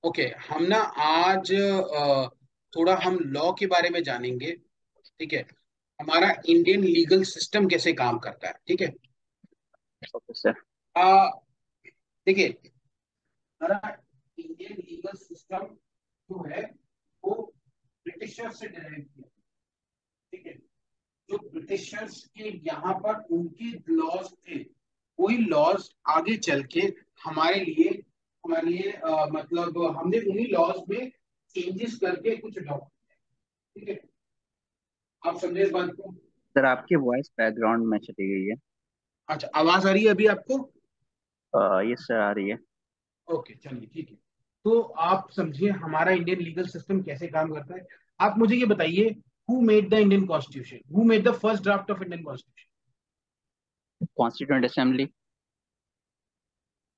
Okay, हम ना आज थोड़ा हम लॉ के बारे में जानेंगे। ठीक है, हमारा इंडियन लीगल सिस्टम कैसे काम करता है। ठीक है। Okay sir. आ, देखिए, हमारा इंडियन लीगल सिस्टम जो है वो ब्रिटिशर्स से डिराइव किया। ठीक है। जो ब्रिटिशर्स के यहाँ पर उनके लॉज थे, वही लॉज आगे चल के हमारे लिए मतलब हमने उन्हीं लॉज में चेंजेस करके कुछ डॉक्यूमेंट। ठीक है, आप समझे इस बात को। सर आपकी वॉइस बैकग्राउंड में चली गई है। अच्छा, आवाज आ रही है अभी आपको? ये सर आ रही है। ओके, चलिए ठीक है। तो आप समझिए हमारा इंडियन लीगल सिस्टम कैसे काम करता है। आप मुझे ये बताइए, who made the Indian constitution, who made the first draft of Indian constitution? Constituent assembly.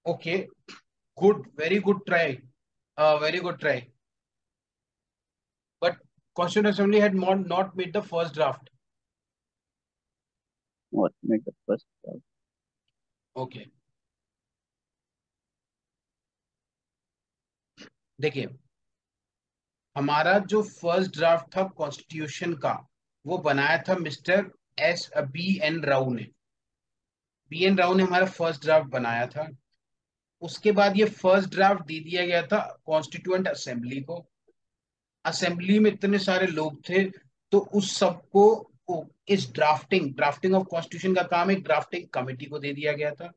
Okay, good, very good try, very good try, but constituent assembly had not made the first draft. What made the first. Okay, देखिए, हमारा जो first draft था constitution का, वो बनाया था mister B N Rao ने। B N Rao ने हमारा फर्स्ट ड्राफ्ट बनाया था। उसके बाद ये फर्स्ट ड्राफ्ट दे दिया गया था कॉन्स्टिट्यूएंट असेंबली को। असेंबली में इतने सारे लोग थे, तो उस सबको इस ड्राफ्टिंग ड्राफ्टिंग ऑफ कॉन्स्टिट्यूशन का काम एक ड्राफ्टिंग कमेटी को दे दिया गया था।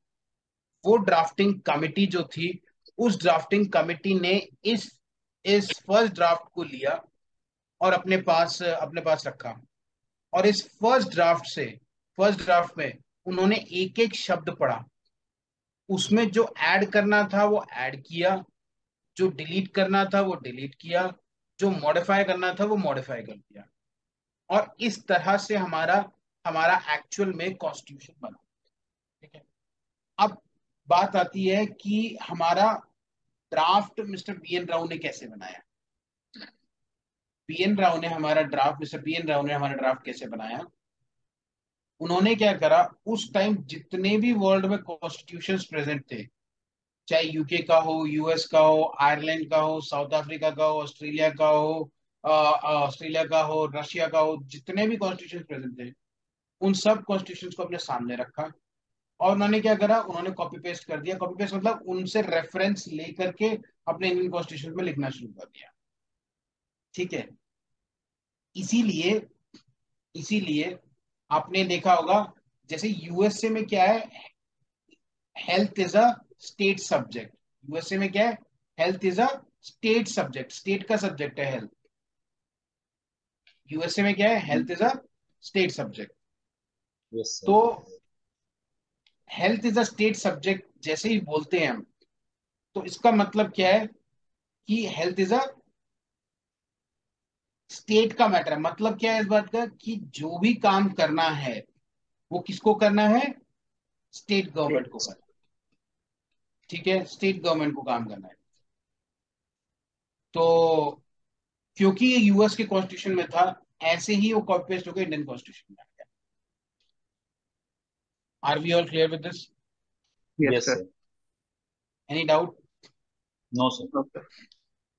वो ड्राफ्टिंग कमेटी जो थी, उस ड्राफ्टिंग कमेटी ने इस इस फर्स्ट ड्राफ्ट को लिया और अपने पास रखा। और इस फर्स्ट ड्राफ्ट में उन्होंने एक एक शब्द पढ़ा, उसमें जो ऐड करना था वो ऐड किया, जो डिलीट करना था वो डिलीट किया, जो मॉडिफाई करना था वो मॉडिफाई कर दिया। और इस तरह से हमारा हमारा एक्चुअल में कॉन्स्टिट्यूशन बना। ठीक है। अब बात आती है कि हमारा draft mister B N Rao ने कैसे बनाया। मिस्टर बी एन राव ने हमारा ड्राफ्ट कैसे बनाया। उन्होंने क्या करा, उस टाइम जितने भी वर्ल्ड में कॉन्स्टिट्यूशंस प्रेजेंट थे, चाहे यूके का हो, यूएस का हो, आयरलैंड का हो, साउथ अफ्रीका का हो, ऑस्ट्रेलिया का हो, ऑस्ट्रेलिया का हो, रशिया का हो, जितने भी कॉन्स्टिट्यूशन प्रेजेंट थे, उन सब कॉन्स्टिट्यूशन को अपने सामने रखा। और उन्होंने क्या करा, उन्होंने कॉपी पेस्ट कर दिया। कॉपी पेस्ट मतलब उनसे रेफरेंस लेकर के अपने इंडियन कॉन्स्टिट्यूशन में लिखना शुरू कर दिया। ठीक है। इसीलिए इसीलिए आपने देखा होगा, जैसे यूएसए में क्या है, health is a state subject. USA में क्या है, health is a state subject, state का सब्जेक्ट है हेल्थ। यूएसए में क्या है, health is a state subject. Yes sir. तो health is a state subject जैसे ही बोलते हैं हम, तो इसका मतलब क्या है कि हेल्थ इज अ स्टेट का मैटर है। मतलब क्या है इस बात का, कि जो भी काम करना है वो किसको करना है, स्टेट गवर्नमेंट को करना है। ठीक है, स्टेट गवर्नमेंट को काम करना है। तो क्योंकि ये यूएस के कॉन्स्टिट्यूशन में था, ऐसे ही वो कॉपी पेस्ट होकर इंडियन कॉन्स्टिट्यूशन में आ गया। Are we all clear with this? Yes yes sir. Sir. Any doubt? No sir. Okay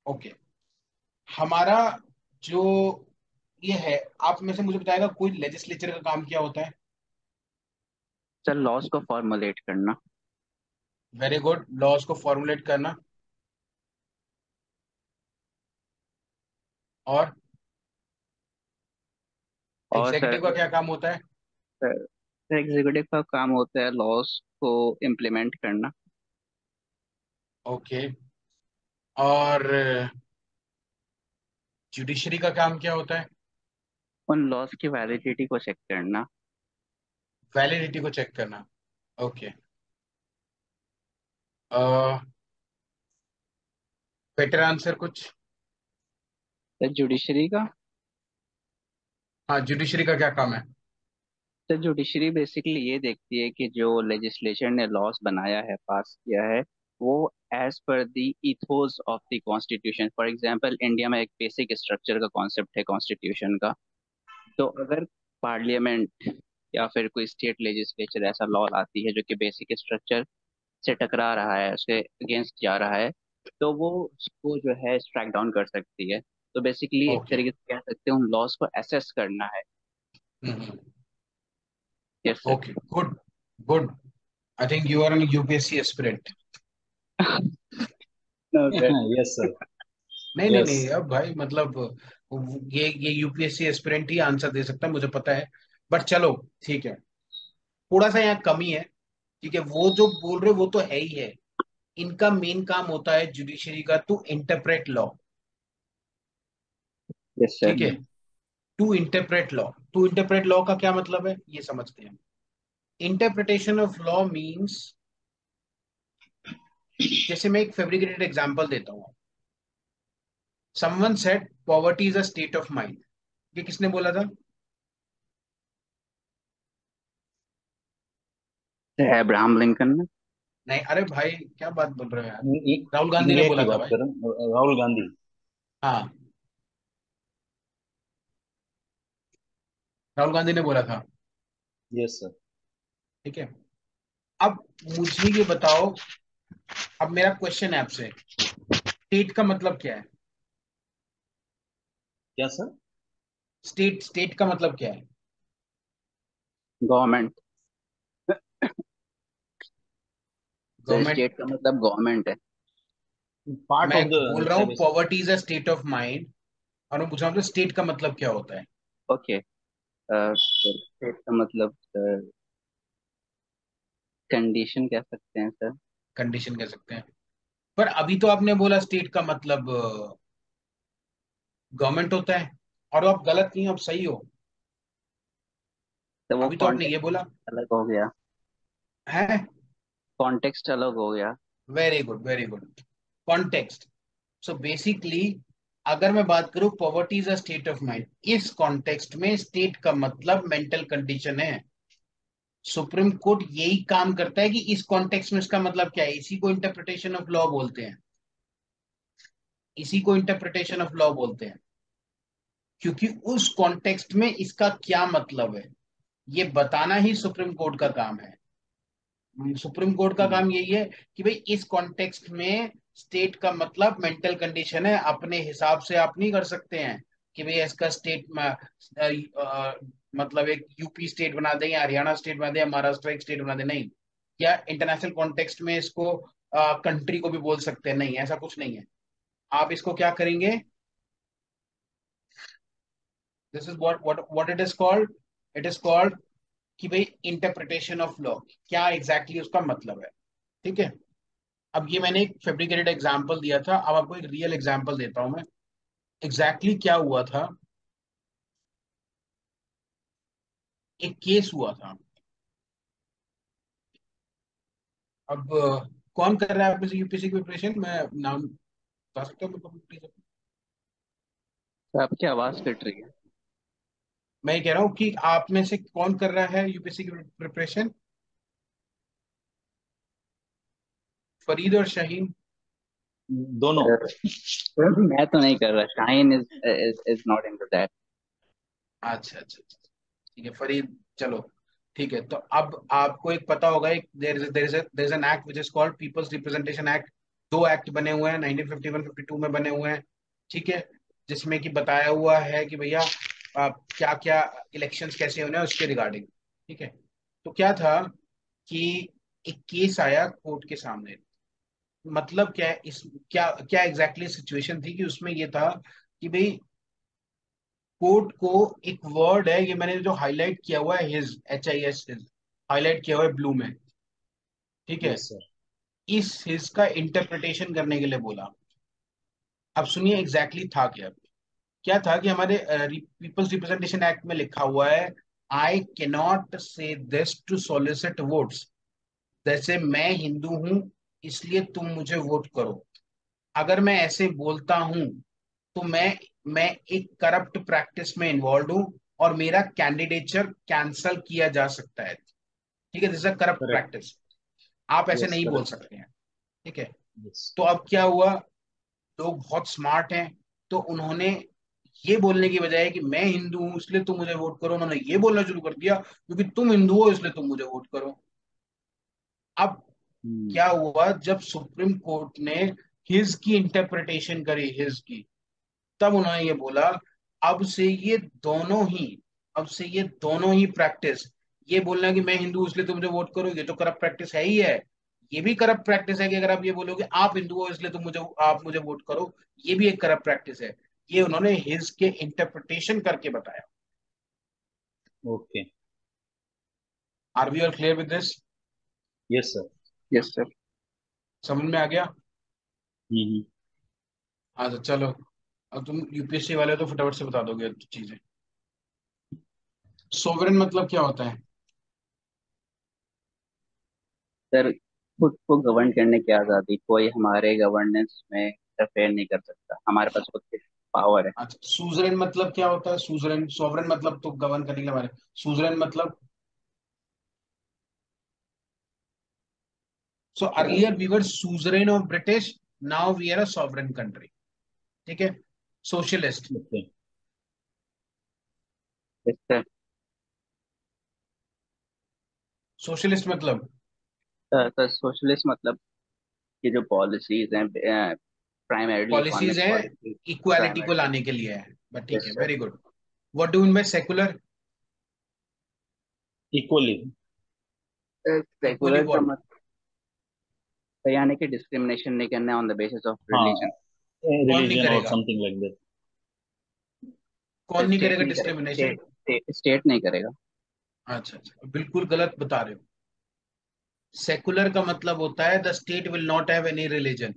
okay. हमारा जो ये है, आप में से मुझे बताएगा कोई लेजिस्लेचर का काम क्या होता है? सर, लॉस को फॉर्मुलेट करना। वेरी गुड, लॉज को फॉर्मुलेट करना। और और एग्जीक्यूटिव का सर, क्या काम होता है? एग्जीक्यूटिव का काम होता है लॉस को इम्प्लीमेंट करना। ओके। और जुडिशरी का काम क्या होता है? उन लॉस की वैलिडिटी को चेक करना। वैलिडिटी को चेक करना। ओके। बेटर आंसर कुछ? सर जुडिशरी का। हाँ, जुडिशरी का क्या काम है? सर जुडिशरी बेसिकली ये देखती है कि जो लेजिस्लेचर ने लॉस बनाया है, पास किया है, वो as per the ethos of the constitution. For example, India में एक बेसिक स्ट्रक्चर का कॉन्सेप्ट है कॉन्स्टिट्यूशन का। तो अगर पार्लियामेंट या फिर कोई स्टेट लेजिस्लेचर ऐसा लॉ लाती है जो कि बेसिक स्ट्रक्चर से टकरा रहा है, उसके अगेंस्ट जा रहा है, तो वो उसको जो है स्ट्राइक डाउन कर सकती है। तो बेसिकली एक ओके। तरीके से कह सकते हैं उन लॉस को एसेस करना है। Yes sir. Okay, good, good. I think you are an UPSC aspirant. Okay. Yes sir. नहीं नहीं यस। नहीं, अब भाई मतलब ये यूपीएससी एस्पिरेंट ही आंसर दे सकता है, मुझे पता है। बट चलो, ठीक है, थोड़ा सा यहाँ कमी है। ठीक है, वो जो बोल रहे वो तो है ही है। इनका मेन काम होता है जुडिशरी का to interpret law. Yes sir. ठीक है, to interpret law. To interpret law का क्या मतलब है, ये समझते हैं। इंटरप्रिटेशन ऑफ लॉ मीन्स, जैसे मैं एक फेब्रिकेटेड एग्जांपल देता हूँ। Someone said poverty is a state of mind. ये किसने बोला था? अब्राहम लिंकन ने। नहीं, अरे भाई क्या बात बोल रहे हो यार। इ- राहुल गांधी ने इंडिया बोला की था बात भाई। कर रहे हैं, राहुल गांधी। हाँ, राहुल गांधी ने बोला था। Yes sir. ठीक है, अब मुझे ये बताओ, अब मेरा क्वेश्चन है आपसे, स्टेट का मतलब क्या है? क्या सर? स्टेट, स्टेट का मतलब क्या है? गवर्नमेंट। Sir government. स्टेट का मतलब गवर्नमेंट है। पार्ट मैं ऑफ द बोल रहा हूँ state. Poverty is a state of mind, और मैं पूछ रहा हूँ स्टेट का मतलब क्या होता है? ओके। सर स्टेट का मतलब सर कंडीशन कह सकते हैं सर। कंडीशन कह सकते हैं। पर अभी तो आपने बोला स्टेट का मतलब गवर्नमेंट होता है, और आप गलत नहीं हो, आप सही हो। तो वो अभी तो आपने ये कॉन्टेक्स्ट बोला अलग हो गया। है। कॉन्टेक्स्ट अलग हो गया। Very good, very good. Context. So basically, अगर मैं बात करूं poverty is a state of mind, इस कॉन्टेक्स्ट में स्टेट का मतलब मेंटल कंडीशन है। सुप्रीम कोर्ट यही काम करता है कि इस कॉन्टेक्स्ट में इसका मतलब क्या है, इसी को इंटरप्रिटेशन ऑफ लॉ बोलते हैं। इसी को इंटरप्रिटेशन ऑफ लॉ बोलते हैं, क्योंकि उस कॉन्टेक्स्ट में इसका क्या मतलब है, ये बताना ही सुप्रीम कोर्ट का काम है। सुप्रीम कोर्ट का काम यही है कि भाई इस कॉन्टेक्स्ट में स्टेट का मतलब मेंटल कंडीशन है, अपने हिसाब से आप नहीं कर सकते हैं कि भाई इसका स्टेट में मतलब एक यूपी स्टेट बना दें, या हरियाणा स्टेट बना दें, या महाराष्ट्र एक स्टेट बना दें, नहीं। या इंटरनेशनल कॉन्टेक्स्ट में इसको कंट्री को भी बोल सकते हैं, नहीं, ऐसा कुछ नहीं है। आप इसको क्या करेंगे, this is what it is called, it is called कि भाई इंटरप्रिटेशन ऑफ लॉ, क्या एग्जैक्टली उसका मतलब है। ठीक है, अब ये मैंने एक फेब्रिकेटेड एग्जांपल दिया था, अब आपको एक रियल एग्जांपल देता हूं मैं। क्या हुआ था, एक केस हुआ था। अब कौन कर रहा है आप में से यूपीएससी की प्रिपरेशन, मैं नाम बता सकता हूँ मेरे को please? तो आपकी आवाज कट रही है। मैं ये कह रहा हूँ कि आप में से कौन कर रहा है यूपीएससी की प्रिपरेशन? फरीद और शाहीन? दोनों। मैं तो नहीं कर रहा। Shine is not into that. अच्छा अच्छा अच्छा, ठीक है फरीद, चलो ठीक है। तो अब आपको एक पता होगा, एक there is an act which is called people's representation act. दो एक्ट बने हुए हैं, 1951 52 में बने हुए हैं। ठीक है, जिसमें कि बताया हुआ है कि भैया क्या क्या इलेक्शंस कैसे होने हैं उसके रिगार्डिंग। ठीक है, तो क्या था कि एक केस आया कोर्ट के सामने। मतलब क्या है इस, क्या क्या एग्जैक्टली सिचुएशन थी कि उसमें ये था कि भाई कोर्ट को एक वर्ड है, ये मैंने जो हाईलाइट किया हुआ है, हिज, HIS, हिज, हाईलाइट किया हुआ है ब्लू में। ठीक है, यस सर। इस हिज का इंटरप्रिटेशन करने के लिए बोला। अब सुनिए एग्जैक्टली था क्या। क्या था कि हमारे पीपल्स रिप्रेजेंटेशन एक्ट में लिखा हुआ है, I cannot say this to solicit votes. जैसे मैं हिंदू हूं इसलिए तुम मुझे वोट करो। अगर मैं ऐसे बोलता हूं तो मैं एक करप्ट प्रैक्टिस में इन्वॉल्व हूं, और मेरा कैंडिडेचर कैंसल किया जा सकता है। ठीक है, this is a corrupt correct. Practice, आप ऐसे यस नहीं बोल करेक्ट। सकते हैं। ठीक है, यस। तो अब क्या हुआ, लोग बहुत स्मार्ट हैं, तो उन्होंने ये बोलने की बजाय कि मैं हिंदू हूं इसलिए तुम मुझे वोट करो, उन्होंने ये बोलना शुरू कर दिया क्योंकि तुम हिंदू हो इसलिए तुम मुझे वोट करो। अब क्या हुआ, जब सुप्रीम कोर्ट ने हिज की इंटरप्रिटेशन करी, हिज की, तब उन्होंने ये बोला अब से ये दोनों ही अब से ये दोनों ही प्रैक्टिस, ये बोलना कि मैं हिंदू हूं इसलिए तुम मुझे वोट करो, ये तो करप्ट प्रैक्टिस है ही है। ये भी करप्ट प्रैक्टिस है कि अगर आप ये बोलोगे आप हिंदू हो इसलिए आप मुझे वोट करो, ये भी एक करप्ट प्रैक्टिस है। ये उन्होंने हिज के इंटरप्रिटेशन करके बताया। Okay. Are we all clear with this? Yes sir. Yes sir. समझ में आ गया? हम्म। हाँ तो चलो, अब तुम यूपीएससी वाले हो तो फटाफट से बता दोगे चीजें। सोवरेन मतलब क्या होता है? सर, खुद को गवर्न करने की आजादी, कोई हमारे गवर्नेंस में इंटरफेयर नहीं कर सकता, हमारे पास खुद की पावर है। अच्छा, सुजरेन मतलब क्या होता है? सुजरेन, सोवरेन मतलब तो गवर्न करने के लिए हमारे, सुजरेन मतलब, so earlier we were suzerain of British, now we are a sovereign country. ठीक है। Socialist, okay. Yes sir. Socialist मतलब, सर सोशलिस्ट मतलब कि जो पॉलिसीज हैं, प्राइमरीली पॉलिसीज इकोनॉमिक हैं पॉलिसी। इक्वालिटी को प्राइमरी। लाने के लिए है, बट ठीक यस है, sir. Very good. What do mean by secular? Equally. Equally secular का व्हाट? मतलब यानी कि डिस्क्रिमिनेशन नहीं करना ऑन द बेसिस ऑफ हाँ, रिलीजन। कौन नहीं रिलीजन और करेगा? Something like that. कौन नहीं स्टेट करेगा नहीं करेगा, डिस्क्रिमिनेशन? स्टेट नहीं करेगा। अच्छा अच्छा, बिल्कुल गलत बता रहे हो। सेकुलर का मतलब होता है the state will not have any religion,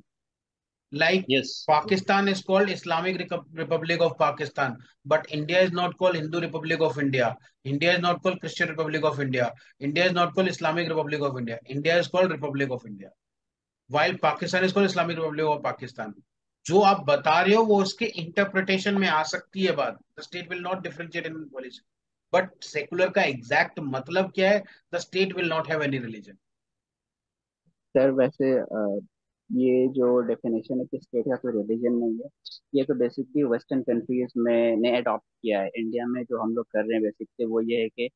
like yes. Pakistan is called Islamic Republic of Pakistan, but India is not called Hindu Republic of India. India is not called Christian Republic of India. India is not called Islamic Republic of India. India is called Republic of India. While Pakistan is called Islamic Republic of Pakistan. जो आप बता रहे हो वो उसके interpretation में आ सकती है बात। The state will not differentiate in policy, but secular का एग्जैक्ट मतलब क्या है? The state will not have any religion. Sir वैसे ये जो डेफिनेशन है कि स्टेट का कोई रिलीजन नहीं है, ये तो बेसिकली वेस्टर्न कंट्रीज में ने अडॉप्ट किया है। इंडिया में जो हम लोग कर रहे हैं बेसिकली वो ये है कि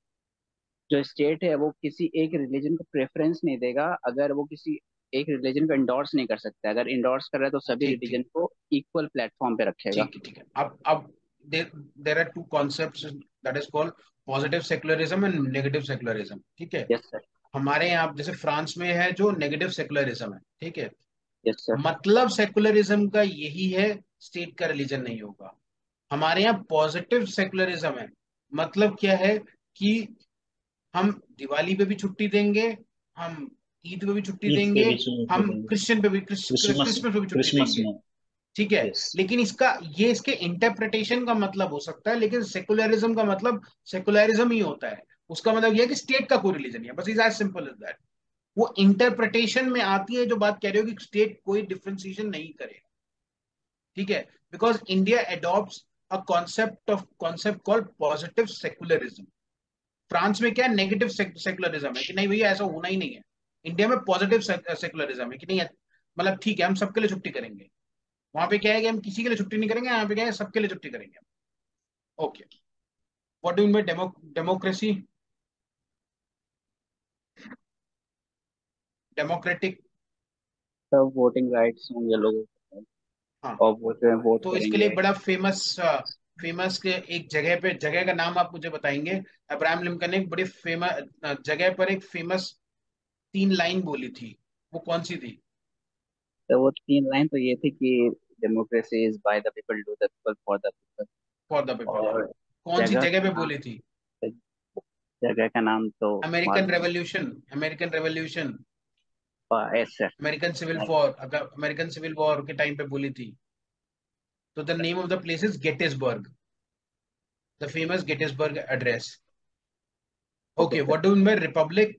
जो स्टेट है वो किसी एक रिलीजन को प्रेफरेंस नहीं देगा अगर वो किसी एक रिलीजन को इंडोर्स नहीं कर सकता। अगर इंडोर्स कर रहा है तो सभी ठीक ठीक रिलीजन को इक्वल प्लेटफॉर्म पे रखेगा। ठीक है ठीक है। अब there are two concepts, that is called positive secularism and negative secularism. ठीक है। Yes sir. हमारे यहाँ जैसे फ्रांस में है जो नेगेटिव सेकुलरिज्म है, ठीक है। Yes sir. मतलब सेकुलरिज्म का यही है, स्टेट का रिलीजन नहीं होगा। हमारे यहाँ पॉजिटिव सेकुलरिज्म है, मतलब क्या है कि हम दिवाली पे भी छुट्टी देंगे, हम ईद पे भी छुट्टी ईद पे देंगे, भी सुनते हम देंगे। क्रिश्चियन पे भी क्रिसमस। क्रिसमस पे भी छुट्टी क्रिसमस देंगे। में। ठीक है। यस। लेकिन इसका ये इसके इंटरप्रिटेशन का मतलब हो सकता है, लेकिन सेकुलरिज्म का मतलब सेकुलरिज्म ही होता है। उसका मतलब ये है कि स्टेट का कोई रिलीजन नहीं है, बस is as simple as that. वो इंटरप्रिटेशन में आती है जो बात कह रहे हो कि स्टेट कोई डिफ्रेंसिएशन नहीं करेगा। ठीक है। Because India adopts a concept called positive secularism. France में क्या है, नेगेटिव सेकुलरिज्म है कि नहीं भैया ऐसा होना ही नहीं है। इंडिया में पॉजिटिव सेकुलरिज्म है कि नहीं, मतलब ठीक है हम सबके लिए छुट्टी करेंगे। वहां पे क्या है कि हम किसी के लिए छुट्टी नहीं करेंगे, यहाँ पे क्या है सबके लिए छुट्टी करेंगे। Okay. What do mean bye democracy? Democratic. तब वोटिंग राइट्स होंगे लोगों को हाँ, और वो जो है वोट तो इसके लिए करेंगे। एक बड़ा फेमस फेमस के एक जगह पे, जगह का नाम आप मुझे बताएंगे। अब्राहम लिंकन ने एक बड़ी फेमस जगह पर एक फेमस 3 लाइन बोली थी, वो कौन सी थी? तो वो तीन लाइन तो ये थी कि democracy is by the people, to the people, for the people. For the people, हाँ। और कौन सी जगह जगह का पे नाम, बोली थी? जगह का नाम तो अमेरिकन मालूम रेवोल्यूशन, अमेरिकन रेवोल्यूशन, नहीं। ऐसे अमेरिकन सिविल वॉर, अगर अमेरिकन सिविल वॉर के टाइम पे बोली थी। तो the name of the place is Gettysburg, the famous Gettysburg address. Okay okay, sir. What do mean bye Republic?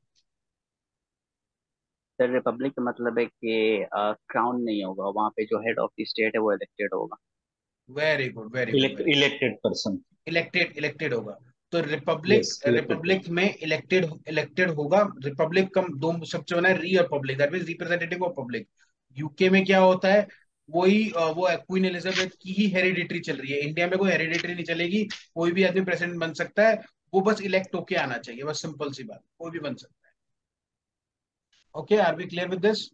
Sir Republic का मतलब है कि क्राउन नहीं होगा वहाँ पे, जो हेड ऑफ द स्टेट है वो इलेक्टेड होगा। Very good, very good, very good. Elected person. Elected होगा। तो yes, Republic, elected Republic person. में इलेक्टेड होगा। रिपब्लिक का दो शब्द से बना है, री और public, that means representative of public. UK में क्या होता है, वही वो क्वीन एलिजाबेथ की ही हेरिडिटरी चल रही है। इंडिया में कोई हेरिडिटरी नहीं चलेगी, कोई भी आदमी प्रेसिडेंट बन सकता है, वो बस इलेक्ट होके आना चाहिए, बस सिंपल सी बात, कोई भी बन सकता है। Okay, are we clear with this?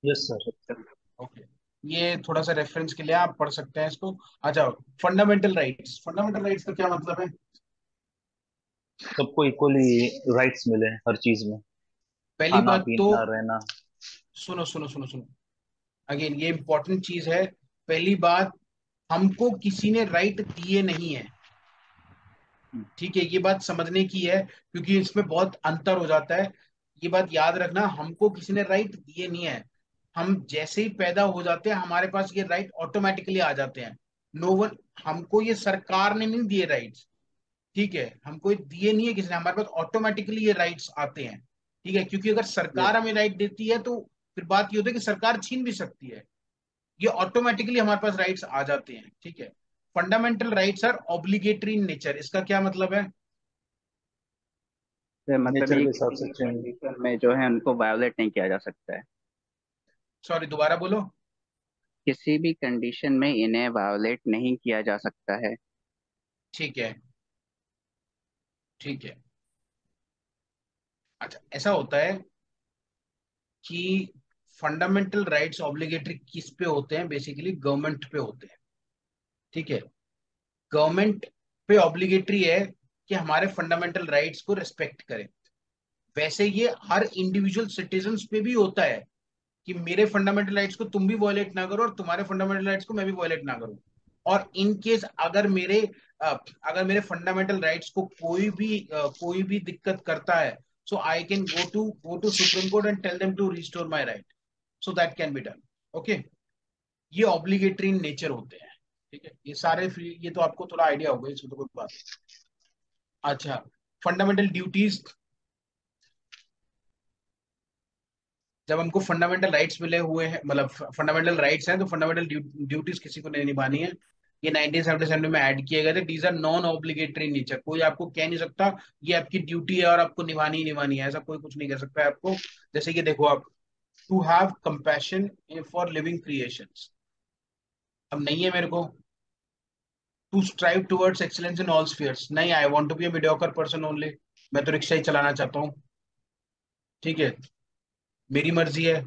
Yes sir. Okay, ये थोड़ा सा रेफरेंस के लिए आप पढ़ सकते हैं इसको। अच्छा, फंडामेंटल राइट्स, फंडामेंटल राइट्स का क्या मतलब है? सबको इक्वली राइट्स मिले हर चीज में, पहली खाना बात तो, पीना रहना। सुनो सुनो सुनो सुनो, अगेन ये इंपॉर्टेंट चीज है। पहली बात, हमको किसी ने राइट दिए नहीं है, हम्म, ठीक है, ये बात समझने की है, क्योंकि इसमें बहुत अंतर हो जाता है। ये बात याद रखना, हमको किसी ने राइट दिए नहीं है। हम जैसे ही पैदा हो जाते हैं हमारे पास ये राइट ऑटोमेटिकली आ जाते हैं। नो वन, हमको ये सरकार ने नहीं दिए राइट्स, ठीक है, हमको ये दिए नहीं है किसी ने, हमारे पास ऑटोमेटिकली ये राइट्स आते हैं, ठीक है, क्योंकि अगर सरकार यस। हमें राइट देती है तो फिर बात ये होती है कि सरकार छीन भी सकती है। ये ऑटोमेटिकली हमारे पास राइट्स आ जाते हैं, ठीक है। Fundamental rights are obligatory in nature, इसका क्या मतलब है? तो मतलब नेचर ये के हिसाब किसी से भी चेंज। कंडीशन में जो है उनको वायोलेट नहीं किया जा सकता है। सॉरी, दोबारा बोलो। किसी भी कंडीशन में इन्हें वायोलेट नहीं किया जा सकता है। ठीक है, ठीक है। अच्छा, ऐसा होता है कि फंडामेंटल राइट्स ऑब्लिगेटरी किस पे होते हैं? बेसिकली गवर्नमेंट पे होते हैं, ठीक है। गवर्नमेंट पे ऑब्लिगेटरी है कि हमारे फंडामेंटल राइट्स को रिस्पेक्ट करे। वैसे ये हर इंडिविजुअल सिटीजन्स पे भी होता है कि मेरे फंडामेंटल राइट्स को तुम भी वॉयलेट ना करो और तुम्हारे फंडामेंटल राइट्स को मैं भी वॉयलेट ना करूं। और इन केस अगर मेरे फंडामेंटल राइट्स को कोई भी दिक्कत करता है, so I can go to Supreme Court and tell them to restore my right, so that can be done. Okay, ये ऑब्लिगेटरी इन नेचर होते हैं, ठीक है। ये सारे फ्री, ये तो आपको थोड़ा आइडिया होगा, इसमें तो कोई बात नहीं। अच्छा, फंडामेंटल ड्यूटीज, जब हमको फंडामेंटल राइट्स मिले हुए हैं, मतलब फंडामेंटल राइट्स हैं, तो फंडामेंटल ड्यूटीज किसी को नहीं निभानी है। ये 1977 में ऐड किए गए थे। These are non obligatory nature, कोई आपको कह नहीं सकता ये आपकी ड्यूटी है और आपको निभानी ही निभानी है, ऐसा कोई कुछ नहीं कह सकता है आपको। जैसे कि देखो आप, to have compassion for living creations, अब नहीं है मेरे को। To strive towards excellence in all spheres, नहीं, I want to be a mediocre person only, मैं तो रिक्शा ही चलाना चाहता हूँ, ठीक है, मेरी मर्जी है।